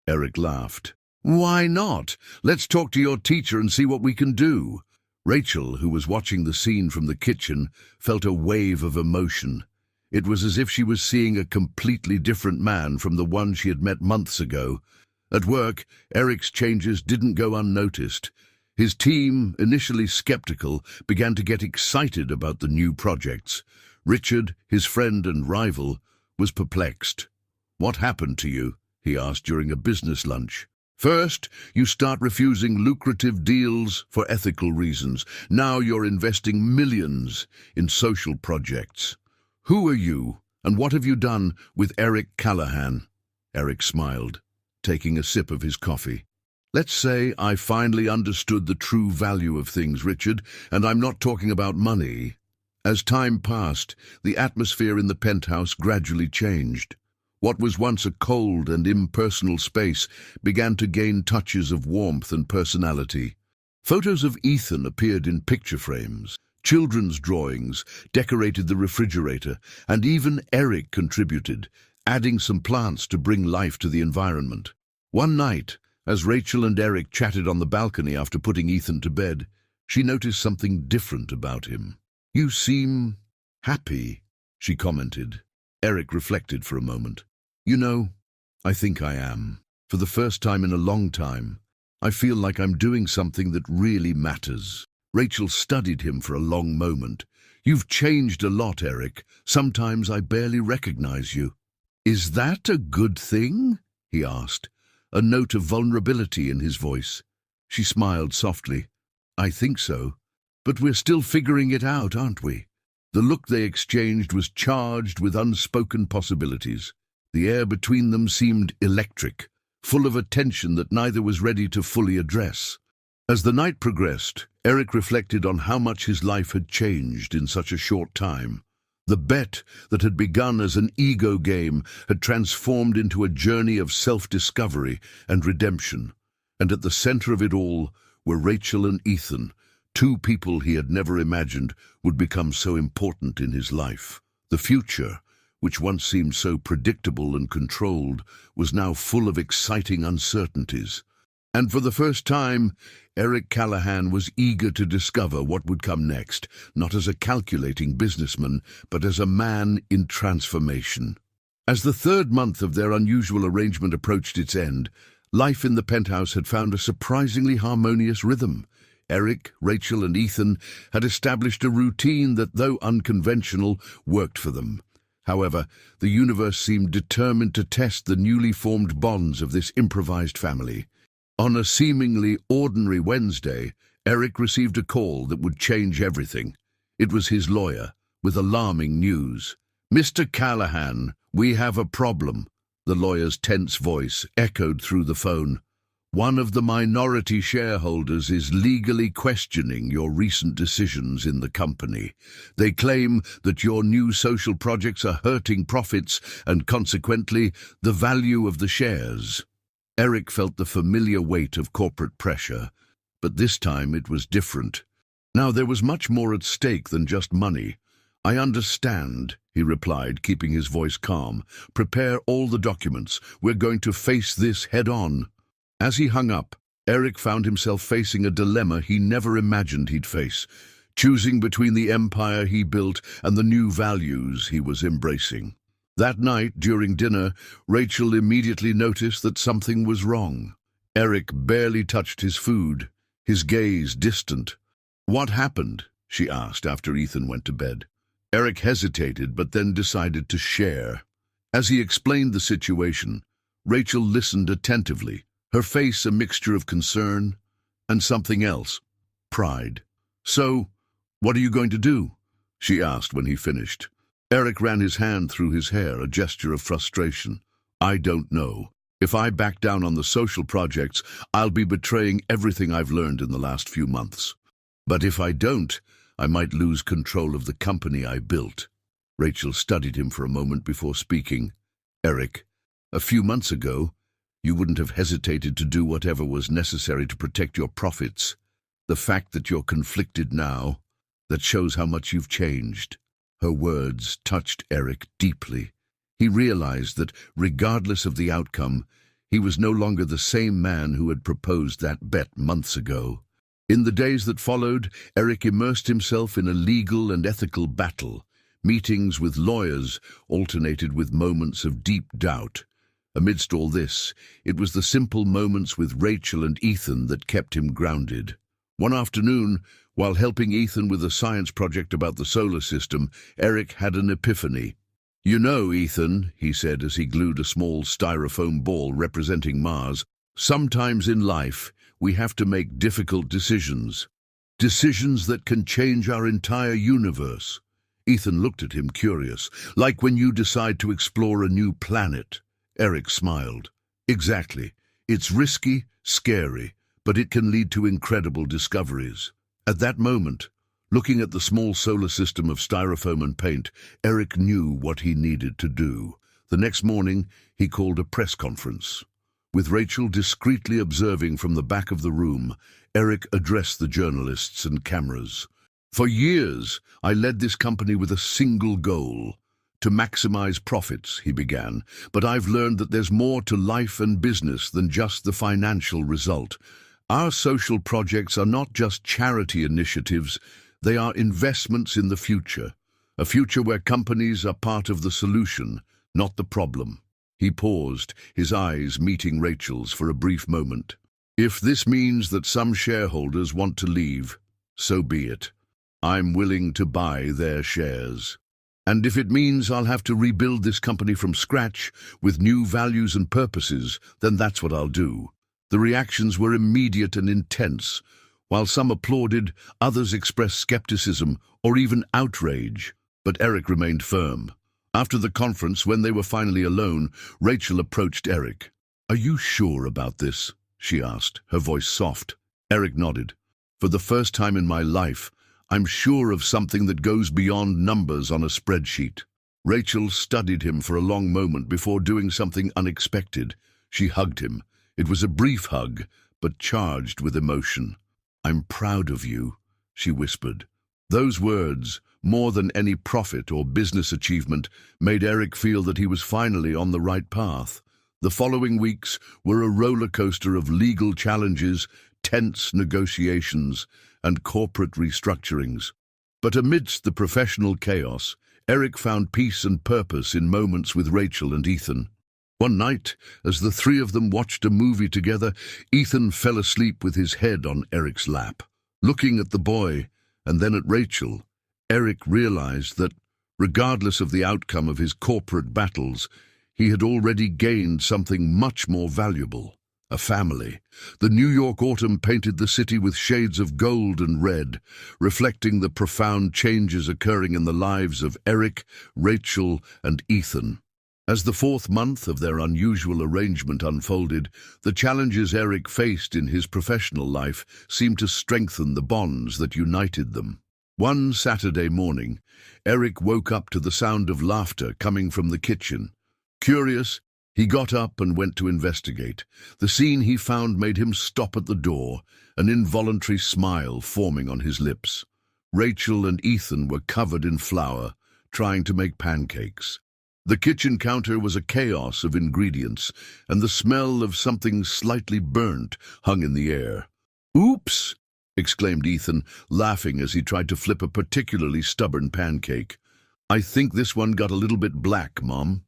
Eric laughed. "Why not? Let's talk to your teacher and see what we can do." Rachel, who was watching the scene from the kitchen, felt a wave of emotion. It was as if she was seeing a completely different man from the one she had met months ago. At work, Eric's changes didn't go unnoticed. His team, initially skeptical, began to get excited about the new projects. Richard, his friend and rival, was perplexed. "What happened to you?" he asked during a business lunch. "First, you start refusing lucrative deals for ethical reasons. Now you're investing millions in social projects. Who are you, and what have you done with Eric Callahan?" Eric smiled, taking a sip of his coffee. "Let's say I finally understood the true value of things, Richard, and I'm not talking about money." As time passed, the atmosphere in the penthouse gradually changed. What was once a cold and impersonal space began to gain touches of warmth and personality. Photos of Ethan appeared in picture frames. Children's drawings decorated the refrigerator, and even Eric contributed, adding some plants to bring life to the environment. One night, as Rachel and Eric chatted on the balcony after putting Ethan to bed, she noticed something different about him. "You seem happy," she commented. Eric reflected for a moment. "You know, I think I am. For the first time in a long time, I feel like I'm doing something that really matters." Rachel studied him for a long moment. "You've changed a lot, Eric. Sometimes I barely recognize you." "Is that a good thing?" he asked, a note of vulnerability in his voice. She smiled softly. "I think so. But we're still figuring it out, aren't we?" The look they exchanged was charged with unspoken possibilities. The air between them seemed electric, full of a tension that neither was ready to fully address. As the night progressed, Eric reflected on how much his life had changed in such a short time. The bet that had begun as an ego game had transformed into a journey of self-discovery and redemption. And at the center of it all were Rachel and Ethan, two people he had never imagined would become so important in his life. The future, which once seemed so predictable and controlled, was now full of exciting uncertainties. And for the first time, Eric Callahan was eager to discover what would come next, not as a calculating businessman, but as a man in transformation. As the third month of their unusual arrangement approached its end, life in the penthouse had found a surprisingly harmonious rhythm. Eric, Rachel, and Ethan had established a routine that, though unconventional, worked for them. However, the universe seemed determined to test the newly formed bonds of this improvised family. On a seemingly ordinary Wednesday, Eric received a call that would change everything. It was his lawyer, with alarming news. "Mr. Callahan, we have a problem." The lawyer's tense voice echoed through the phone. "One of the minority shareholders is legally questioning your recent decisions in the company. They claim that your new social projects are hurting profits and, consequently, the value of the shares." Eric felt the familiar weight of corporate pressure, but this time it was different. Now there was much more at stake than just money. "I understand," he replied, keeping his voice calm. "Prepare all the documents. We're going to face this head-on." As he hung up, Eric found himself facing a dilemma he never imagined he'd face, choosing between the empire he built and the new values he was embracing. That night, during dinner, Rachel immediately noticed that something was wrong. Eric barely touched his food, his gaze distant. "What happened?" she asked after Ethan went to bed. Eric hesitated, but then decided to share. As he explained the situation, Rachel listened attentively, her face a mixture of concern and something else, pride. "So, what are you going to do?" she asked when he finished. Eric ran his hand through his hair, a gesture of frustration. "I don't know. If I back down on the social projects, I'll be betraying everything I've learned in the last few months. But if I don't, I might lose control of the company I built." Rachel studied him for a moment before speaking. "Eric, a few months ago, you wouldn't have hesitated to do whatever was necessary to protect your profits. The fact that you're conflicted now, that shows how much you've changed." Her words touched Eric deeply. He realized that, regardless of the outcome, he was no longer the same man who had proposed that bet months ago. In the days that followed, Eric immersed himself in a legal and ethical battle. Meetings with lawyers alternated with moments of deep doubt. Amidst all this, it was the simple moments with Rachel and Ethan that kept him grounded. One afternoon, while helping Ethan with a science project about the solar system, Eric had an epiphany. "You know, Ethan," he said as he glued a small styrofoam ball representing Mars, "sometimes in life we have to make difficult decisions. Decisions that can change our entire universe." Ethan looked at him curious. "Like when you decide to explore a new planet." Eric smiled. "Exactly. It's risky, scary, but it can lead to incredible discoveries." At that moment, looking at the small solar system of styrofoam and paint, Eric knew what he needed to do. The next morning, he called a press conference. With Rachel discreetly observing from the back of the room, Eric addressed the journalists and cameras. For years, I led this company with a single goal, to maximize profits, he began, but I've learned that there's more to life and business than just the financial result. Our social projects are not just charity initiatives, they are investments in the future, a future where companies are part of the solution, not the problem. He paused, his eyes meeting Rachel's for a brief moment. If this means that some shareholders want to leave, so be it. I'm willing to buy their shares. And if it means I'll have to rebuild this company from scratch with new values and purposes, then that's what I'll do. The reactions were immediate and intense. While some applauded, others expressed skepticism or even outrage. But Eric remained firm. After the conference, when they were finally alone, Rachel approached Eric. "Are you sure about this?" she asked, her voice soft. Eric nodded. "For the first time in my life, I'm sure of something that goes beyond numbers on a spreadsheet." Rachel studied him for a long moment before doing something unexpected. She hugged him. It was a brief hug, but charged with emotion. "I'm proud of you," she whispered. Those words, more than any profit or business achievement, made Eric feel that he was finally on the right path. The following weeks were a roller coaster of legal challenges, tense negotiations, and corporate restructurings. But amidst the professional chaos, Eric found peace and purpose in moments with Rachel and Ethan. One night, as the three of them watched a movie together, Ethan fell asleep with his head on Eric's lap. Looking at the boy, and then at Rachel, Eric realized that, regardless of the outcome of his corporate battles, he had already gained something much more valuable: a family. The New York autumn painted the city with shades of gold and red, reflecting the profound changes occurring in the lives of Eric, Rachel, and Ethan. As the fourth month of their unusual arrangement unfolded, the challenges Eric faced in his professional life seemed to strengthen the bonds that united them. One Saturday morning, Eric woke up to the sound of laughter coming from the kitchen. Curious, he got up and went to investigate. The scene he found made him stop at the door, an involuntary smile forming on his lips. Rachel and Ethan were covered in flour, trying to make pancakes. The kitchen counter was a chaos of ingredients, and the smell of something slightly burnt hung in the air. "Oops!" exclaimed Ethan, laughing as he tried to flip a particularly stubborn pancake. "I think this one got a little bit black, Mom."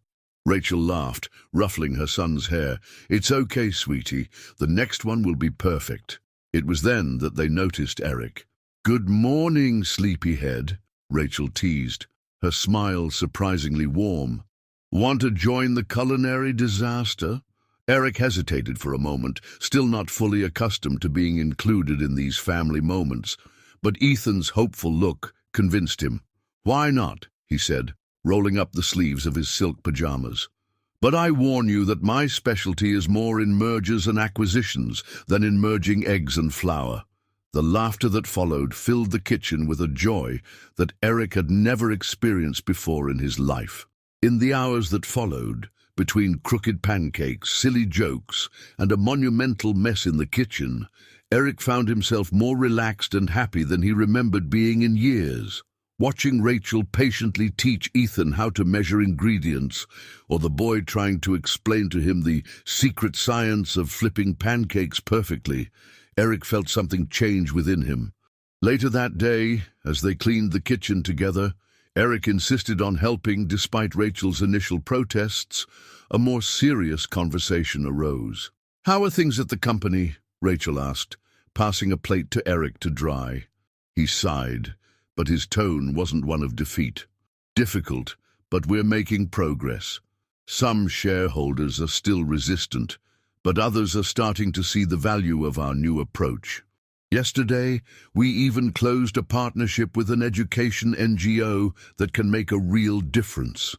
Rachel laughed, ruffling her son's hair. "It's okay, sweetie. The next one will be perfect." It was then that they noticed Eric. "Good morning, sleepyhead," Rachel teased, her smile surprisingly warm. "Want to join the culinary disaster?" Eric hesitated for a moment, still not fully accustomed to being included in these family moments, but Ethan's hopeful look convinced him. "Why not?" he said, rolling up the sleeves of his silk pajamas. "But I warn you that my specialty is more in mergers and acquisitions than in merging eggs and flour." The laughter that followed filled the kitchen with a joy that Eric had never experienced before in his life. In the hours that followed, between crooked pancakes, silly jokes, and a monumental mess in the kitchen, Eric found himself more relaxed and happy than he remembered being in years. Watching Rachel patiently teach Ethan how to measure ingredients, or the boy trying to explain to him the secret science of flipping pancakes perfectly, Eric felt something change within him. Later that day, as they cleaned the kitchen together, Eric insisted on helping despite Rachel's initial protests. A more serious conversation arose. "How are things at the company?" Rachel asked, passing a plate to Eric to dry. He sighed, but his tone wasn't one of defeat. "Difficult, but we're making progress. Some shareholders are still resistant, but others are starting to see the value of our new approach. Yesterday, we even closed a partnership with an education NGO that can make a real difference."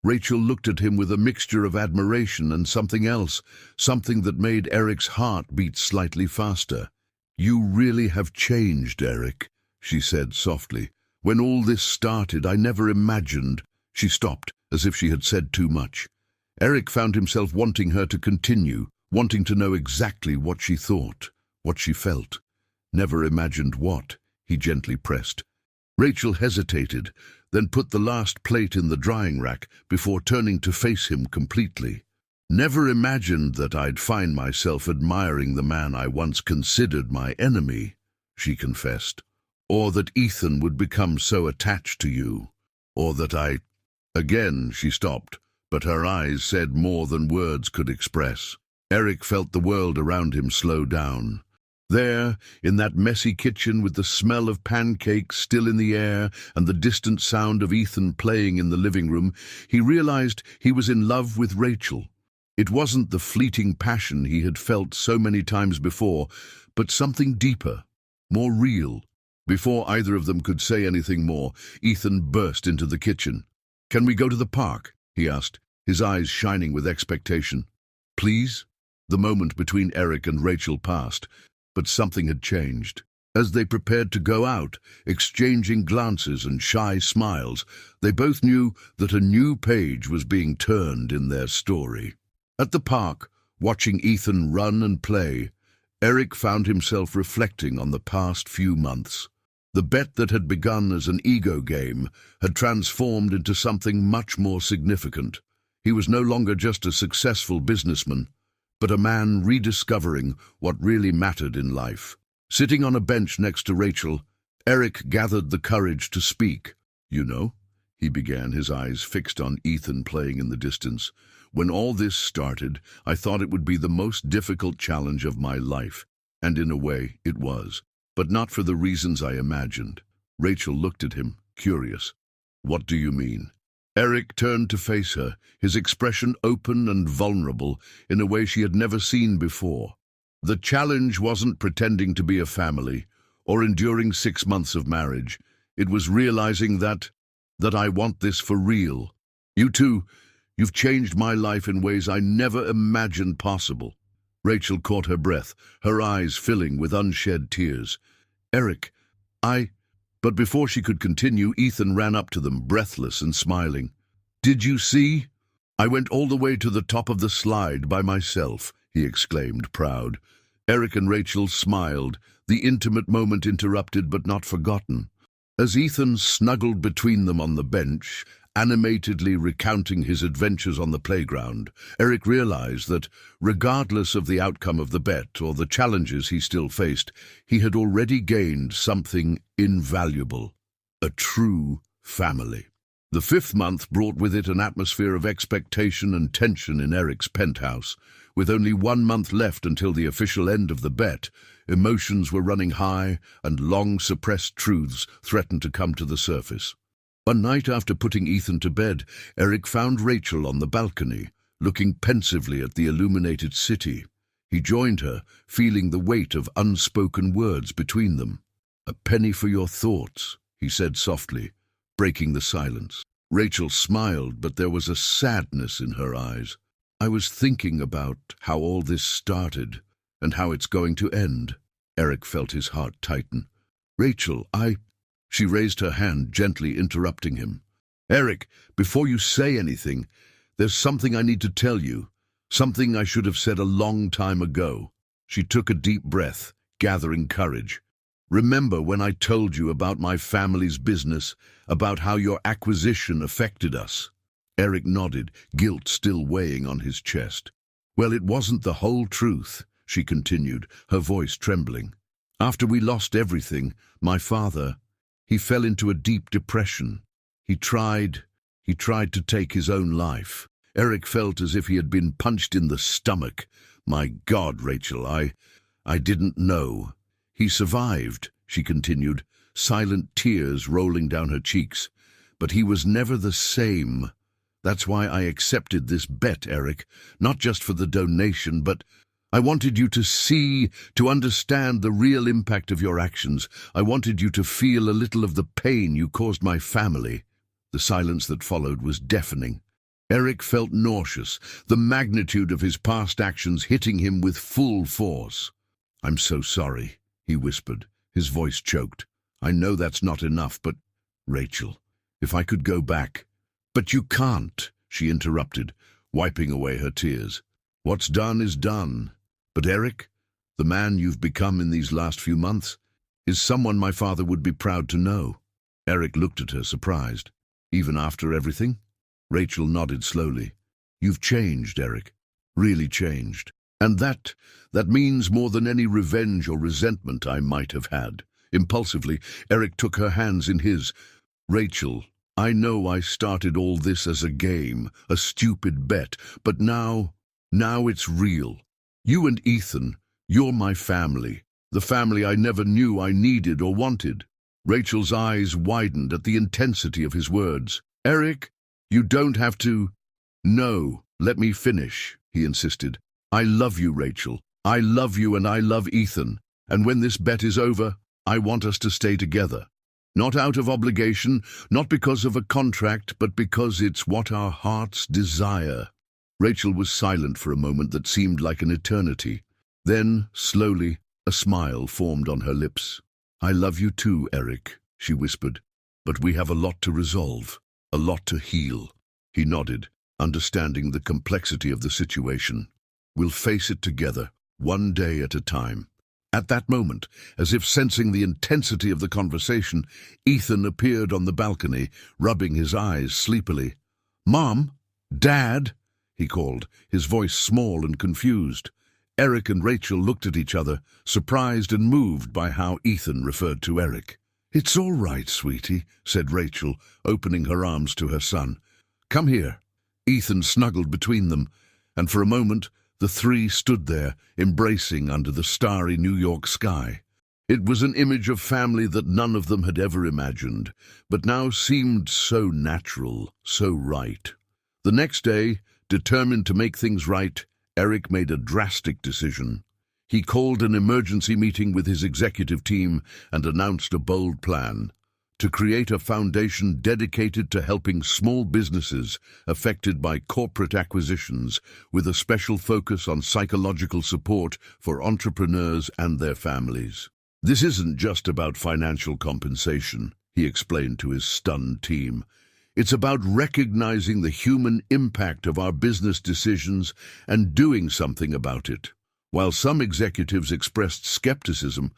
Rachel looked at him with a mixture of admiration and something else, something that made Eric's heart beat slightly faster. "You really have changed, Eric," she said softly. "When all this started, I never imagined—" She stopped, as if she had said too much. Eric found himself wanting her to continue, wanting to know exactly what she thought, what she felt. Never imagined what, he gently pressed. Rachel hesitated, then put the last plate in the drying rack before turning to face him completely. Never imagined that I'd find myself admiring the man I once considered my enemy, she confessed. Or that Ethan would become so attached to you. Or that I... Again she stopped, but her eyes said more than words could express. Eric felt the world around him slow down. There, in that messy kitchen with the smell of pancakes still in the air and the distant sound of Ethan playing in the living room, he realized he was in love with Rachel. It wasn't the fleeting passion he had felt so many times before, but something deeper, more real. Before either of them could say anything more, Ethan burst into the kitchen. "Can we go to the park?" he asked, his eyes shining with expectation. "Please?" The moment between Eric and Rachel passed, but something had changed. As they prepared to go out, exchanging glances and shy smiles, they both knew that a new page was being turned in their story. At the park, watching Ethan run and play, Eric found himself reflecting on the past few months. The bet that had begun as an ego game had transformed into something much more significant. He was no longer just a successful businessman, but a man rediscovering what really mattered in life. Sitting on a bench next to Rachel, Eric gathered the courage to speak. "You know," he began, his eyes fixed on Ethan playing in the distance, "when all this started, I thought it would be the most difficult challenge of my life. And in a way, it was. But not for the reasons I imagined." Rachel looked at him, curious. "What do you mean?" Eric turned to face her, his expression open and vulnerable in a way she had never seen before. The challenge wasn't pretending to be a family or enduring 6 months of marriage. It was realizing that I want this for real. You've changed my life in ways I never imagined possible." Rachel caught her breath, her eyes filling with unshed tears. "Eric, But before she could continue, Ethan ran up to them, breathless and smiling. "Did you see? I went all the way to the top of the slide by myself," he exclaimed, proud. Eric and Rachel smiled, the intimate moment interrupted but not forgotten. As Ethan snuggled between them on the bench, animatedly recounting his adventures on the playground, Eric realized that, regardless of the outcome of the bet or the challenges he still faced, he had already gained something invaluable: a true family. The 5th month brought with it an atmosphere of expectation and tension in Eric's penthouse. With only 1 month left until the official end of the bet, emotions were running high and long-suppressed truths threatened to come to the surface. One night after putting Ethan to bed, Eric found Rachel on the balcony, looking pensively at the illuminated city. He joined her, feeling the weight of unspoken words between them. "A penny for your thoughts," he said softly, breaking the silence. Rachel smiled, but there was a sadness in her eyes. "I was thinking about how all this started and how it's going to end." Eric felt his heart tighten. "Rachel, She raised her hand, gently interrupting him. "Eric, before you say anything, there's something I need to tell you. Something I should have said a long time ago." She took a deep breath, gathering courage. "Remember when I told you about my family's business, about how your acquisition affected us?" Eric nodded, guilt still weighing on his chest. "Well, it wasn't the whole truth," she continued, her voice trembling. "After we lost everything, my father, he fell into a deep depression. He tried to take his own life." Eric felt as if he had been punched in the stomach. "My God, Rachel, I didn't know." "He survived," she continued, silent tears rolling down her cheeks. "But he was never the same. That's why I accepted this bet, Eric, not just for the donation, but I wanted you to see, to understand the real impact of your actions. I wanted you to feel a little of the pain you caused my family." The silence that followed was deafening. Eric felt nauseous, the magnitude of his past actions hitting him with full force. "I'm so sorry," he whispered, his voice choked. "I know that's not enough, but, Rachel, if I could go back—" "But you can't," she interrupted, wiping away her tears. What's done is done. But Eric, the man you've become in these last few months, is someone my father would be proud to know. Eric looked at her, surprised. Even after everything? Rachel nodded slowly. You've changed, Eric. Really changed. And that means more than any revenge or resentment I might have had. Impulsively, Eric took her hands in his. Rachel, I know I started all this as a game, a stupid bet, but now it's real. You and Ethan, you're my family, the family I never knew I needed or wanted. Rachel's eyes widened at the intensity of his words. Eric, you don't have to. No, let me finish, he insisted. I love you, Rachel. I love you and I love Ethan. And when this bet is over, I want us to stay together. Not out of obligation, not because of a contract, but because it's what our hearts desire. Rachel was silent for a moment that seemed like an eternity. Then, slowly, a smile formed on her lips. I love you too, Eric, she whispered. But we have a lot to resolve, a lot to heal. He nodded, understanding the complexity of the situation. We'll face it together, one day at a time. At that moment, as if sensing the intensity of the conversation, Ethan appeared on the balcony, rubbing his eyes sleepily. Mom? Dad? He called, his voice small and confused. Eric and Rachel looked at each other, surprised and moved by how Ethan referred to Eric. It's all right, sweetie, said Rachel, opening her arms to her son. Come here. Ethan snuggled between them, and for a moment the three stood there, embracing under the starry New York sky. It was an image of family that none of them had ever imagined, but now seemed so natural, so right. The next day, determined to make things right, Eric made a drastic decision. He called an emergency meeting with his executive team and announced a bold plan to create a foundation dedicated to helping small businesses affected by corporate acquisitions, with a special focus on psychological support for entrepreneurs and their families. This isn't just about financial compensation, he explained to his stunned team. It's about recognizing the human impact of our business decisions and doing something about it. While some executives expressed skepticism,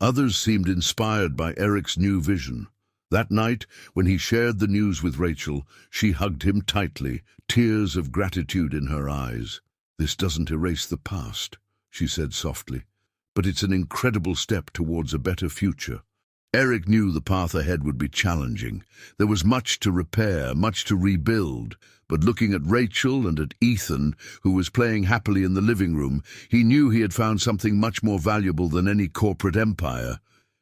others seemed inspired by Eric's new vision. That night, when he shared the news with Rachel, she hugged him tightly, tears of gratitude in her eyes. This doesn't erase the past, she said softly, but it's an incredible step towards a better future. Eric knew the path ahead would be challenging. There was much to repair, much to rebuild, but looking at Rachel and at Ethan, who was playing happily in the living room, he knew he had found something much more valuable than any corporate empire.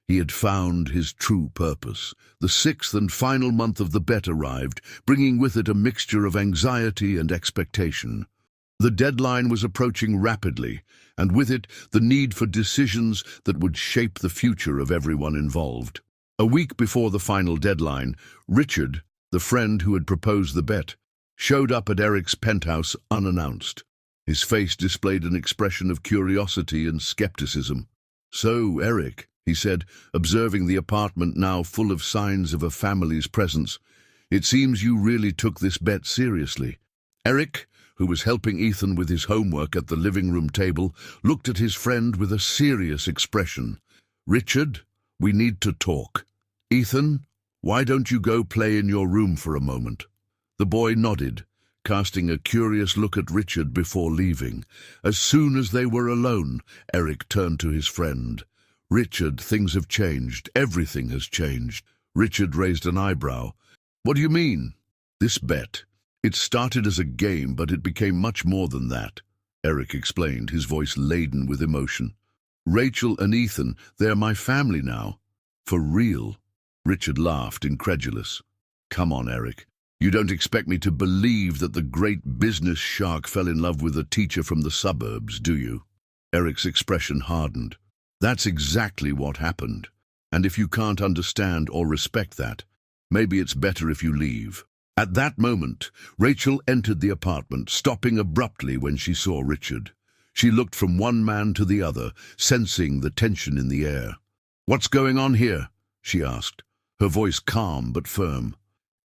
He had found his true purpose. The sixth and final month of the bet arrived, bringing with it a mixture of anxiety and expectation. The deadline was approaching rapidly, and with it the need for decisions that would shape the future of everyone involved. A week before the final deadline, Richard, the friend who had proposed the bet, showed up at Eric's penthouse unannounced. His face displayed an expression of curiosity and skepticism. So, Eric, he said, observing the apartment now full of signs of a family's presence, it seems you really took this bet seriously. Eric, who was helping Ethan with his homework at the living room table, looked at his friend with a serious expression. Richard, we need to talk. Ethan, why don't you go play in your room for a moment? The boy nodded, casting a curious look at Richard before leaving. As soon as they were alone, Eric turned to his friend. Richard, things have changed. Everything has changed. Richard raised an eyebrow. What do you mean? This bet. It started as a game, but it became much more than that, Eric explained, his voice laden with emotion. Rachel and Ethan, they're my family now. For real? Richard laughed, incredulous. Come on, Eric. You don't expect me to believe that the great business shark fell in love with a teacher from the suburbs, do you? Eric's expression hardened. That's exactly what happened. And if you can't understand or respect that, maybe it's better if you leave. At that moment, Rachel entered the apartment, stopping abruptly when she saw Richard. She looked from one man to the other, sensing the tension in the air. What's going on here? She asked, her voice calm but firm.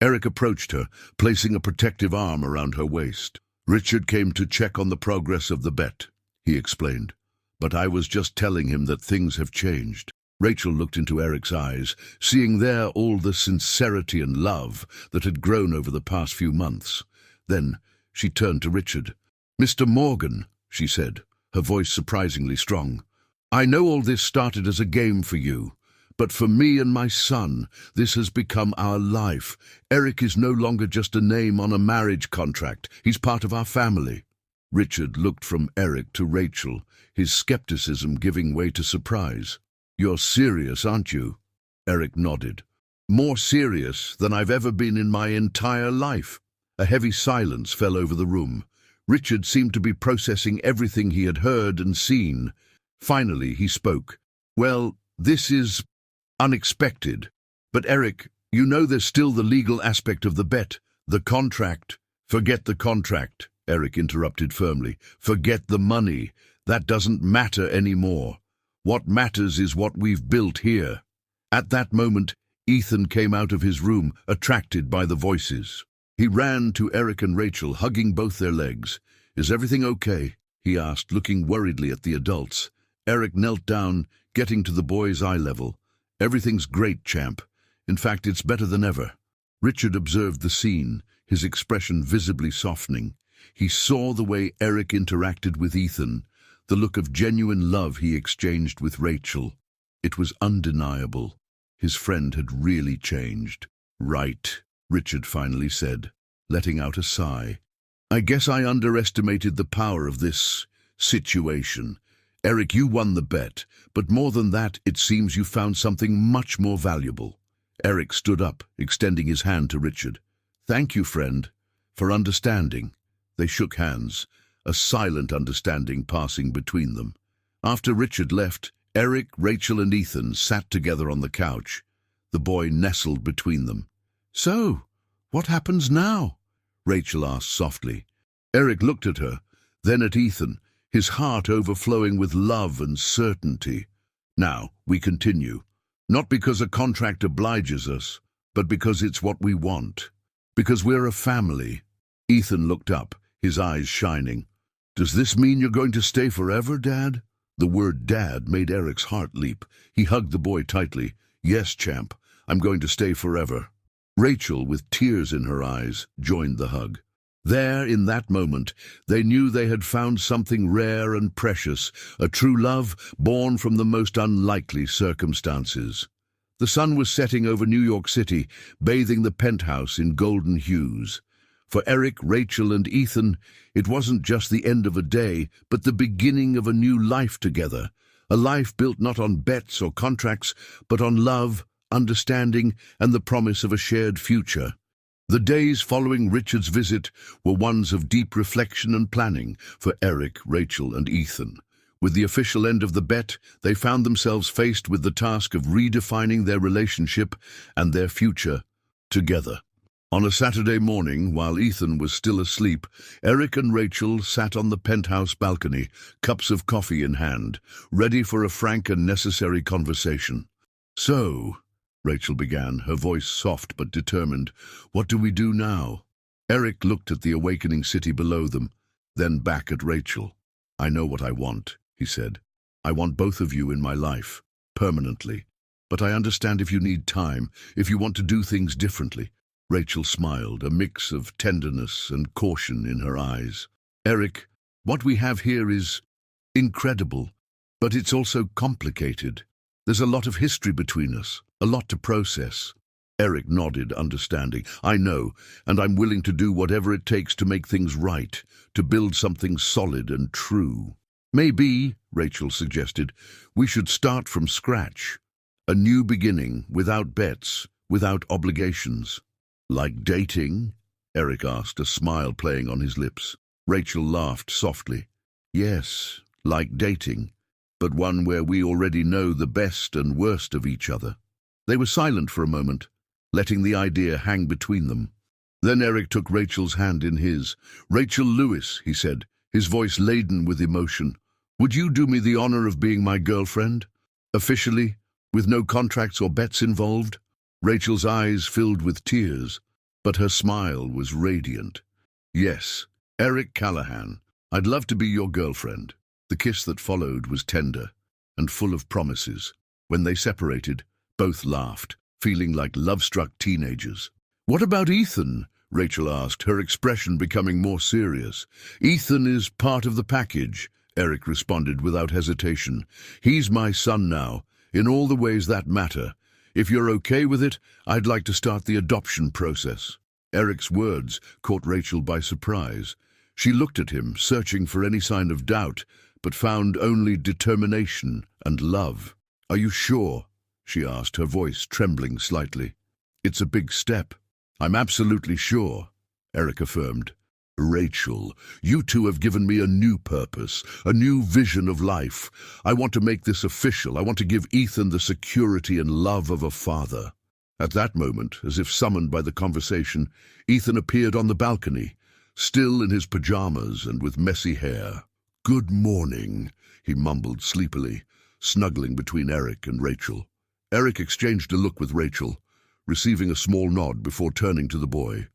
Eric approached her, placing a protective arm around her waist. Richard came to check on the progress of the bet, he explained. But I was just telling him that things have changed. Rachel looked into Eric's eyes, seeing there all the sincerity and love that had grown over the past few months. Then she turned to Richard. "Mr. Morgan," she said, her voice surprisingly strong, "I know all this started as a game for you, but for me and my son, this has become our life. Eric is no longer just a name on a marriage contract. He's part of our family." Richard looked from Eric to Rachel, his skepticism giving way to surprise. "You're serious, aren't you?" Eric nodded. "More serious than I've ever been in my entire life." A heavy silence fell over the room. Richard seemed to be processing everything he had heard and seen. Finally, he spoke. "Well, this is unexpected. But Eric, you know there's still the legal aspect of the bet, the contract." "Forget the contract," Eric interrupted firmly. "Forget the money. That doesn't matter anymore. What matters is what we've built here." At that moment, Ethan came out of his room, attracted by the voices. He ran to Eric and Rachel, hugging both their legs. "Is everything okay?" he asked, looking worriedly at the adults. Eric knelt down, getting to the boy's eye level. "Everything's great, champ. In fact, it's better than ever." Richard observed the scene, his expression visibly softening. He saw the way Eric interacted with Ethan, the look of genuine love he exchanged with Rachel. It was undeniable. His friend had really changed. "Right," Richard finally said, letting out a sigh. "I guess I underestimated the power of this situation. Eric, you won the bet, but more than that, it seems you found something much more valuable." Eric stood up, extending his hand to Richard. "Thank you, friend, for understanding." They shook hands, a silent understanding passing between them. After Richard left, Eric, Rachel, and Ethan sat together on the couch. The boy nestled between them. "So, what happens now?" Rachel asked softly. Eric looked at her, then at Ethan, his heart overflowing with love and certainty. "Now, we continue. Not because a contract obliges us, but because it's what we want. Because we're a family." Ethan looked up, his eyes shining. "Does this mean you're going to stay forever, Dad?" The word Dad made Eric's heart leap. He hugged the boy tightly. "Yes, champ, I'm going to stay forever." Rachel, with tears in her eyes, joined the hug. There, in that moment, they knew they had found something rare and precious, a true love born from the most unlikely circumstances. The sun was setting over New York City, bathing the penthouse in golden hues. For Eric, Rachel, and Ethan, it wasn't just the end of a day, but the beginning of a new life together. A life built not on bets or contracts, but on love, understanding, and the promise of a shared future. The days following Richard's visit were ones of deep reflection and planning for Eric, Rachel, and Ethan. With the official end of the bet, they found themselves faced with the task of redefining their relationship and their future together. On a Saturday morning, while Ethan was still asleep, Eric and Rachel sat on the penthouse balcony, cups of coffee in hand, ready for a frank and necessary conversation. "So," Rachel began, her voice soft but determined, "what do we do now?" Eric looked at the awakening city below them, then back at Rachel. "I know what I want," he said. "I want both of you in my life, permanently. But I understand if you need time, if you want to do things differently." Rachel smiled, a mix of tenderness and caution in her eyes. "Eric, what we have here is incredible, but it's also complicated. There's a lot of history between us, a lot to process." Eric nodded, understanding. "I know, and I'm willing to do whatever it takes to make things right, to build something solid and true." "Maybe," Rachel suggested, "we should start from scratch. A new beginning, without bets, without obligations." "Like dating?" Eric asked, a smile playing on his lips. Rachel laughed softly. "Yes, like dating, but one where we already know the best and worst of each other." They were silent for a moment, letting the idea hang between them. Then Eric took Rachel's hand in his. "Rachel Lewis," he said, his voice laden with emotion, "would you do me the honor of being my girlfriend? Officially, with no contracts or bets involved?" Rachel's eyes filled with tears, but her smile was radiant. "Yes, Eric Callahan, I'd love to be your girlfriend. The kiss that followed was tender and full of promises. When they separated, both laughed, feeling like love-struck teenagers. What about Ethan? Rachel asked, her expression becoming more serious. Ethan is part of the package, Eric responded without hesitation. He's my son now, in all the ways that matter. If you're okay with it, I'd like to start the adoption process. Eric's words caught Rachel by surprise. She looked at him, searching for any sign of doubt, but found only determination and love. Are you sure? She asked, her voice trembling slightly. It's a big step. I'm absolutely sure, Eric affirmed. Rachel, you two have given me a new purpose, a new vision of life. I want to make this official. I want to give Ethan the security and love of a father. At that moment, as if summoned by the conversation, Ethan appeared on the balcony, still in his pajamas and with messy hair. Good morning, he mumbled sleepily, snuggling between Eric and Rachel. Eric exchanged a look with Rachel, receiving a small nod before turning to the boy.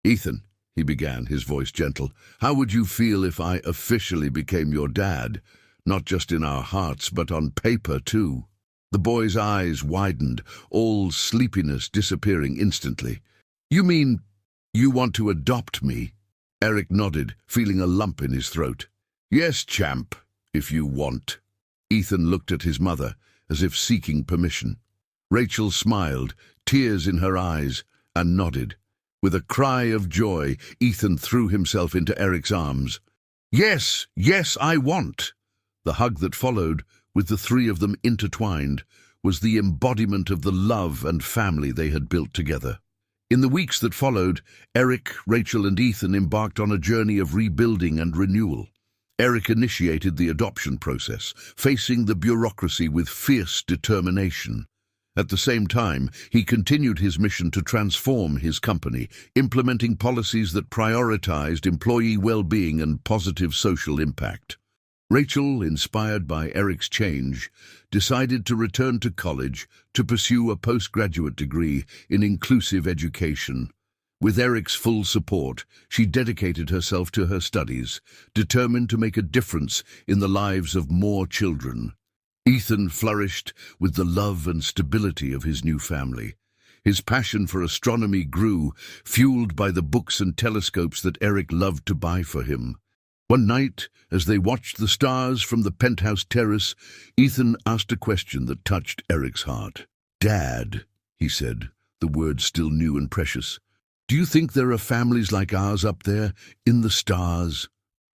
Ethan, he began, his voice gentle, how would you feel if I officially became your dad? Not just in our hearts, but on paper too. The boy's eyes widened, all sleepiness disappearing instantly. You mean you want to adopt me? Eric nodded, feeling a lump in his throat. Yes, champ, if you want. Ethan looked at his mother, as if seeking permission. Rachel smiled, tears in her eyes, and nodded. With a cry of joy, Ethan threw himself into Eric's arms. Yes, yes, I want. The hug that followed, with the three of them intertwined, was the embodiment of the love and family they had built together. In the weeks that followed, Eric, Rachel, and Ethan embarked on a journey of rebuilding and renewal. Eric initiated the adoption process, facing the bureaucracy with fierce determination. At the same time, he continued his mission to transform his company, implementing policies that prioritized employee well-being and positive social impact. Rachel, inspired by Eric's change, decided to return to college to pursue a postgraduate degree in inclusive education. With Eric's full support, she dedicated herself to her studies, determined to make a difference in the lives of more children. Ethan flourished with the love and stability of his new family. His passion for astronomy grew, fueled by the books and telescopes that Eric loved to buy for him. One night, as they watched the stars from the penthouse terrace, Ethan asked a question that touched Eric's heart. Dad, he said, the words still new and precious, do you think there are families like ours up there, in the stars?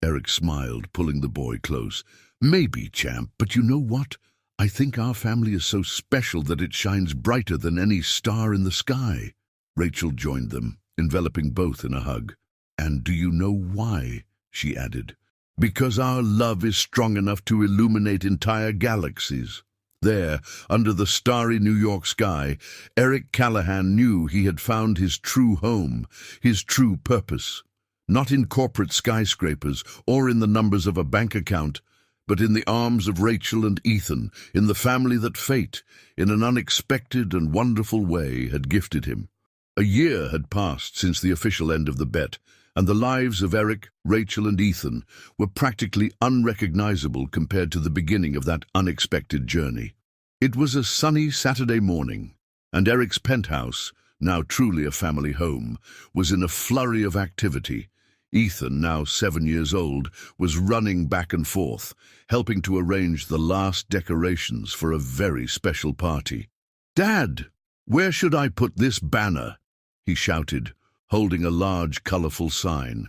Eric smiled, pulling the boy close. Maybe, champ, but you know what? I think our family is so special that it shines brighter than any star in the sky. Rachel joined them, enveloping both in a hug. And do you know why? She added. Because our love is strong enough to illuminate entire galaxies. There, under the starry New York sky, Eric Callahan knew he had found his true home, his true purpose. Not in corporate skyscrapers or in the numbers of a bank account, but in the arms of Rachel and Ethan, in the family that fate, in an unexpected and wonderful way, had gifted him. A year had passed since the official end of the bet, and the lives of Eric, Rachel, and Ethan were practically unrecognizable compared to the beginning of that unexpected journey. It was a sunny Saturday morning, and Eric's penthouse, now truly a family home, was in a flurry of activity. Ethan, now 7 years old, was running back and forth, helping to arrange the last decorations for a very special party. "Dad, where should I put this banner?" he shouted, holding a large, colorful sign.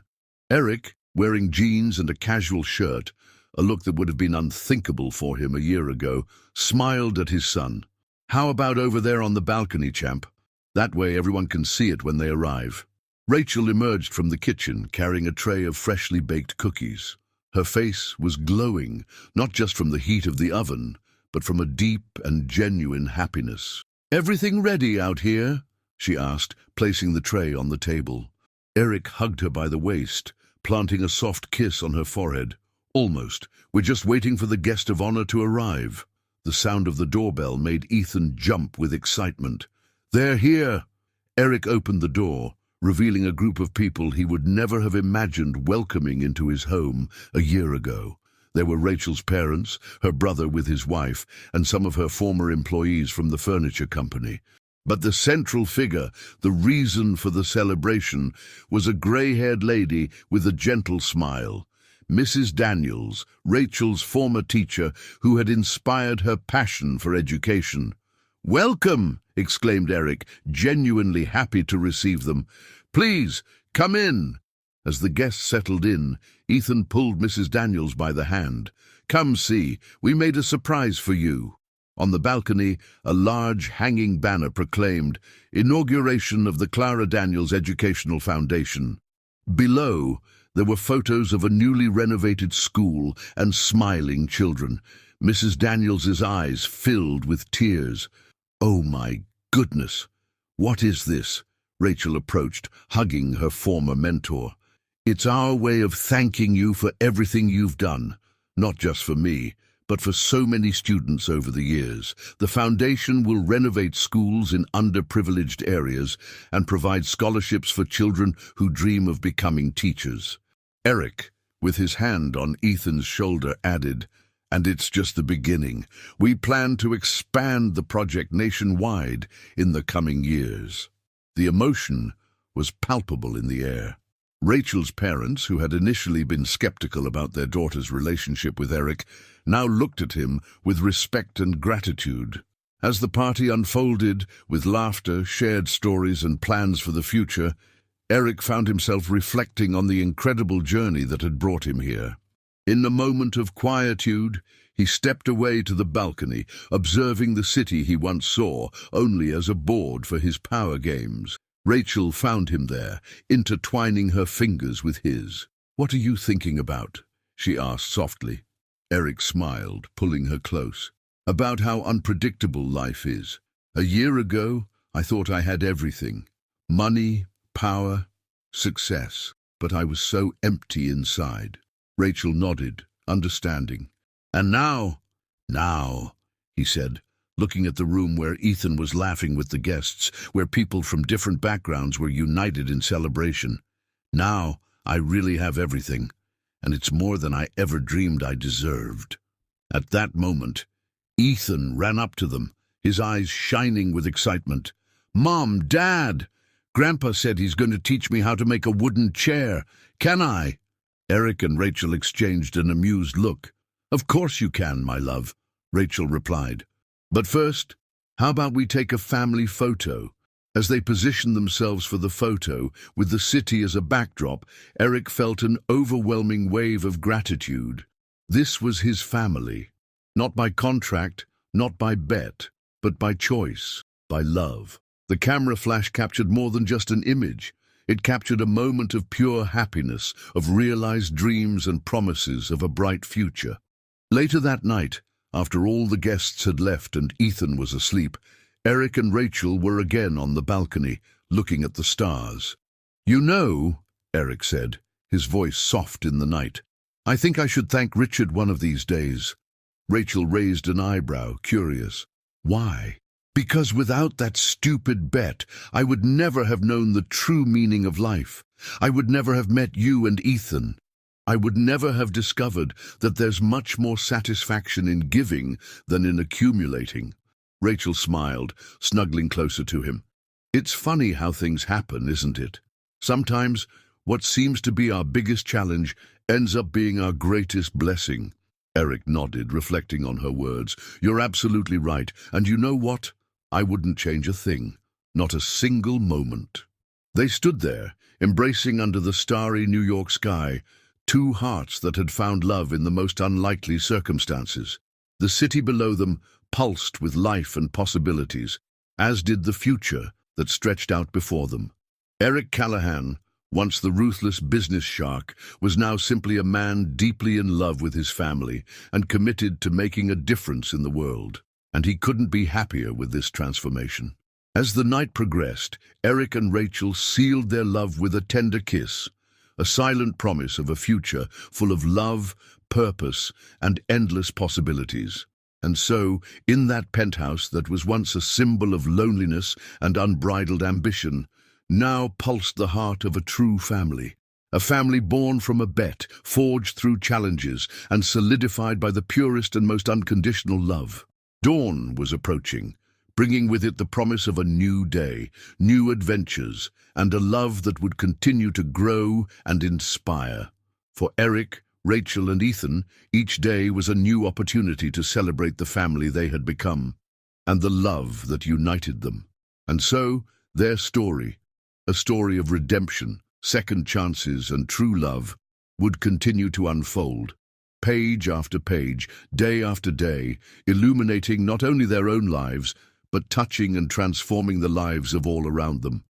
Eric, wearing jeans and a casual shirt, a look that would have been unthinkable for him a year ago, smiled at his son. "How about over there on the balcony, champ? That way everyone can see it when they arrive." Rachel emerged from the kitchen carrying a tray of freshly baked cookies. Her face was glowing, not just from the heat of the oven, but from a deep and genuine happiness. "Everything ready out here?" she asked, placing the tray on the table. Eric hugged her by the waist, planting a soft kiss on her forehead. "Almost. We're just waiting for the guest of honor to arrive." The sound of the doorbell made Ethan jump with excitement. "They're here!" Eric opened the door, revealing a group of people he would never have imagined welcoming into his home a year ago. There were Rachel's parents, her brother with his wife, and some of her former employees from the furniture company. But the central figure, the reason for the celebration, was a grey-haired lady with a gentle smile. Mrs. Daniels, Rachel's former teacher, who had inspired her passion for education. "Welcome!" exclaimed Eric, genuinely happy to receive them. "Please, come in." As the guests settled in, Ethan pulled Mrs. Daniels by the hand. "Come see, we made a surprise for you." On the balcony, a large hanging banner proclaimed, "Inauguration of the Clara Daniels Educational Foundation." Below, there were photos of a newly renovated school and smiling children. Mrs. Daniels's eyes filled with tears. "Oh my goodness, what is this?" Rachel approached, hugging her former mentor. "It's our way of thanking you for everything you've done, not just for me, but for so many students over the years. The foundation will renovate schools in underprivileged areas and provide scholarships for children who dream of becoming teachers." Eric, with his hand on Ethan's shoulder, added, "And it's just the beginning. We plan to expand the project nationwide in the coming years." The emotion was palpable in the air. Rachel's parents, who had initially been skeptical about their daughter's relationship with Eric, now looked at him with respect and gratitude. As the party unfolded, with laughter, shared stories, and plans for the future, Eric found himself reflecting on the incredible journey that had brought him here. In a moment of quietude, he stepped away to the balcony, observing the city he once saw only as a board for his power games. Rachel found him there, intertwining her fingers with his. "What are you thinking about?" she asked softly. Eric smiled, pulling her close. "About how unpredictable life is. A year ago, I thought I had everything. Money, power, success. But I was so empty inside." Rachel nodded, understanding. "And now," he said, looking at the room where Ethan was laughing with the guests, where people from different backgrounds were united in celebration. "Now, I really have everything, and it's more than I ever dreamed I deserved." At that moment, Ethan ran up to them, his eyes shining with excitement. "Mom, Dad! Grandpa said he's going to teach me how to make a wooden chair. Can I?" Eric and Rachel exchanged an amused look. "Of course you can, my love," Rachel replied. "But first, how about we take a family photo?" As they positioned themselves for the photo, with the city as a backdrop, Eric felt an overwhelming wave of gratitude. This was his family. Not by contract, not by bet, but by choice, by love. The camera flash captured more than just an image. It captured a moment of pure happiness, of realized dreams and promises of a bright future. Later that night, after all the guests had left and Ethan was asleep, Eric and Rachel were again on the balcony, looking at the stars. "You know," Eric said, his voice soft in the night, "I think I should thank Richard one of these days." Rachel raised an eyebrow, curious. "Why?" "Because without that stupid bet, I would never have known the true meaning of life. I would never have met you and Ethan. I would never have discovered that there's much more satisfaction in giving than in accumulating." Rachel smiled, snuggling closer to him. "It's funny how things happen, isn't it? Sometimes what seems to be our biggest challenge ends up being our greatest blessing." Eric nodded, reflecting on her words. "You're absolutely right, and you know what? I wouldn't change a thing, not a single moment." They stood there, embracing under the starry New York sky, two hearts that had found love in the most unlikely circumstances. The city below them pulsed with life and possibilities, as did the future that stretched out before them. Eric Callahan, once the ruthless business shark, was now simply a man deeply in love with his family and committed to making a difference in the world. And he couldn't be happier with this transformation. As the night progressed, Eric and Rachel sealed their love with a tender kiss, a silent promise of a future full of love, purpose, and endless possibilities. And so, in that penthouse that was once a symbol of loneliness and unbridled ambition, now pulsed the heart of a true family. A family born from a bet, forged through challenges, and solidified by the purest and most unconditional love. Dawn was approaching, bringing with it the promise of a new day, new adventures, and a love that would continue to grow and inspire. For Eric, Rachel, and Ethan, each day was a new opportunity to celebrate the family they had become, and the love that united them. And so, their story, a story of redemption, second chances, and true love, would continue to unfold, page after page, day after day, illuminating not only their own lives, but touching and transforming the lives of all around them.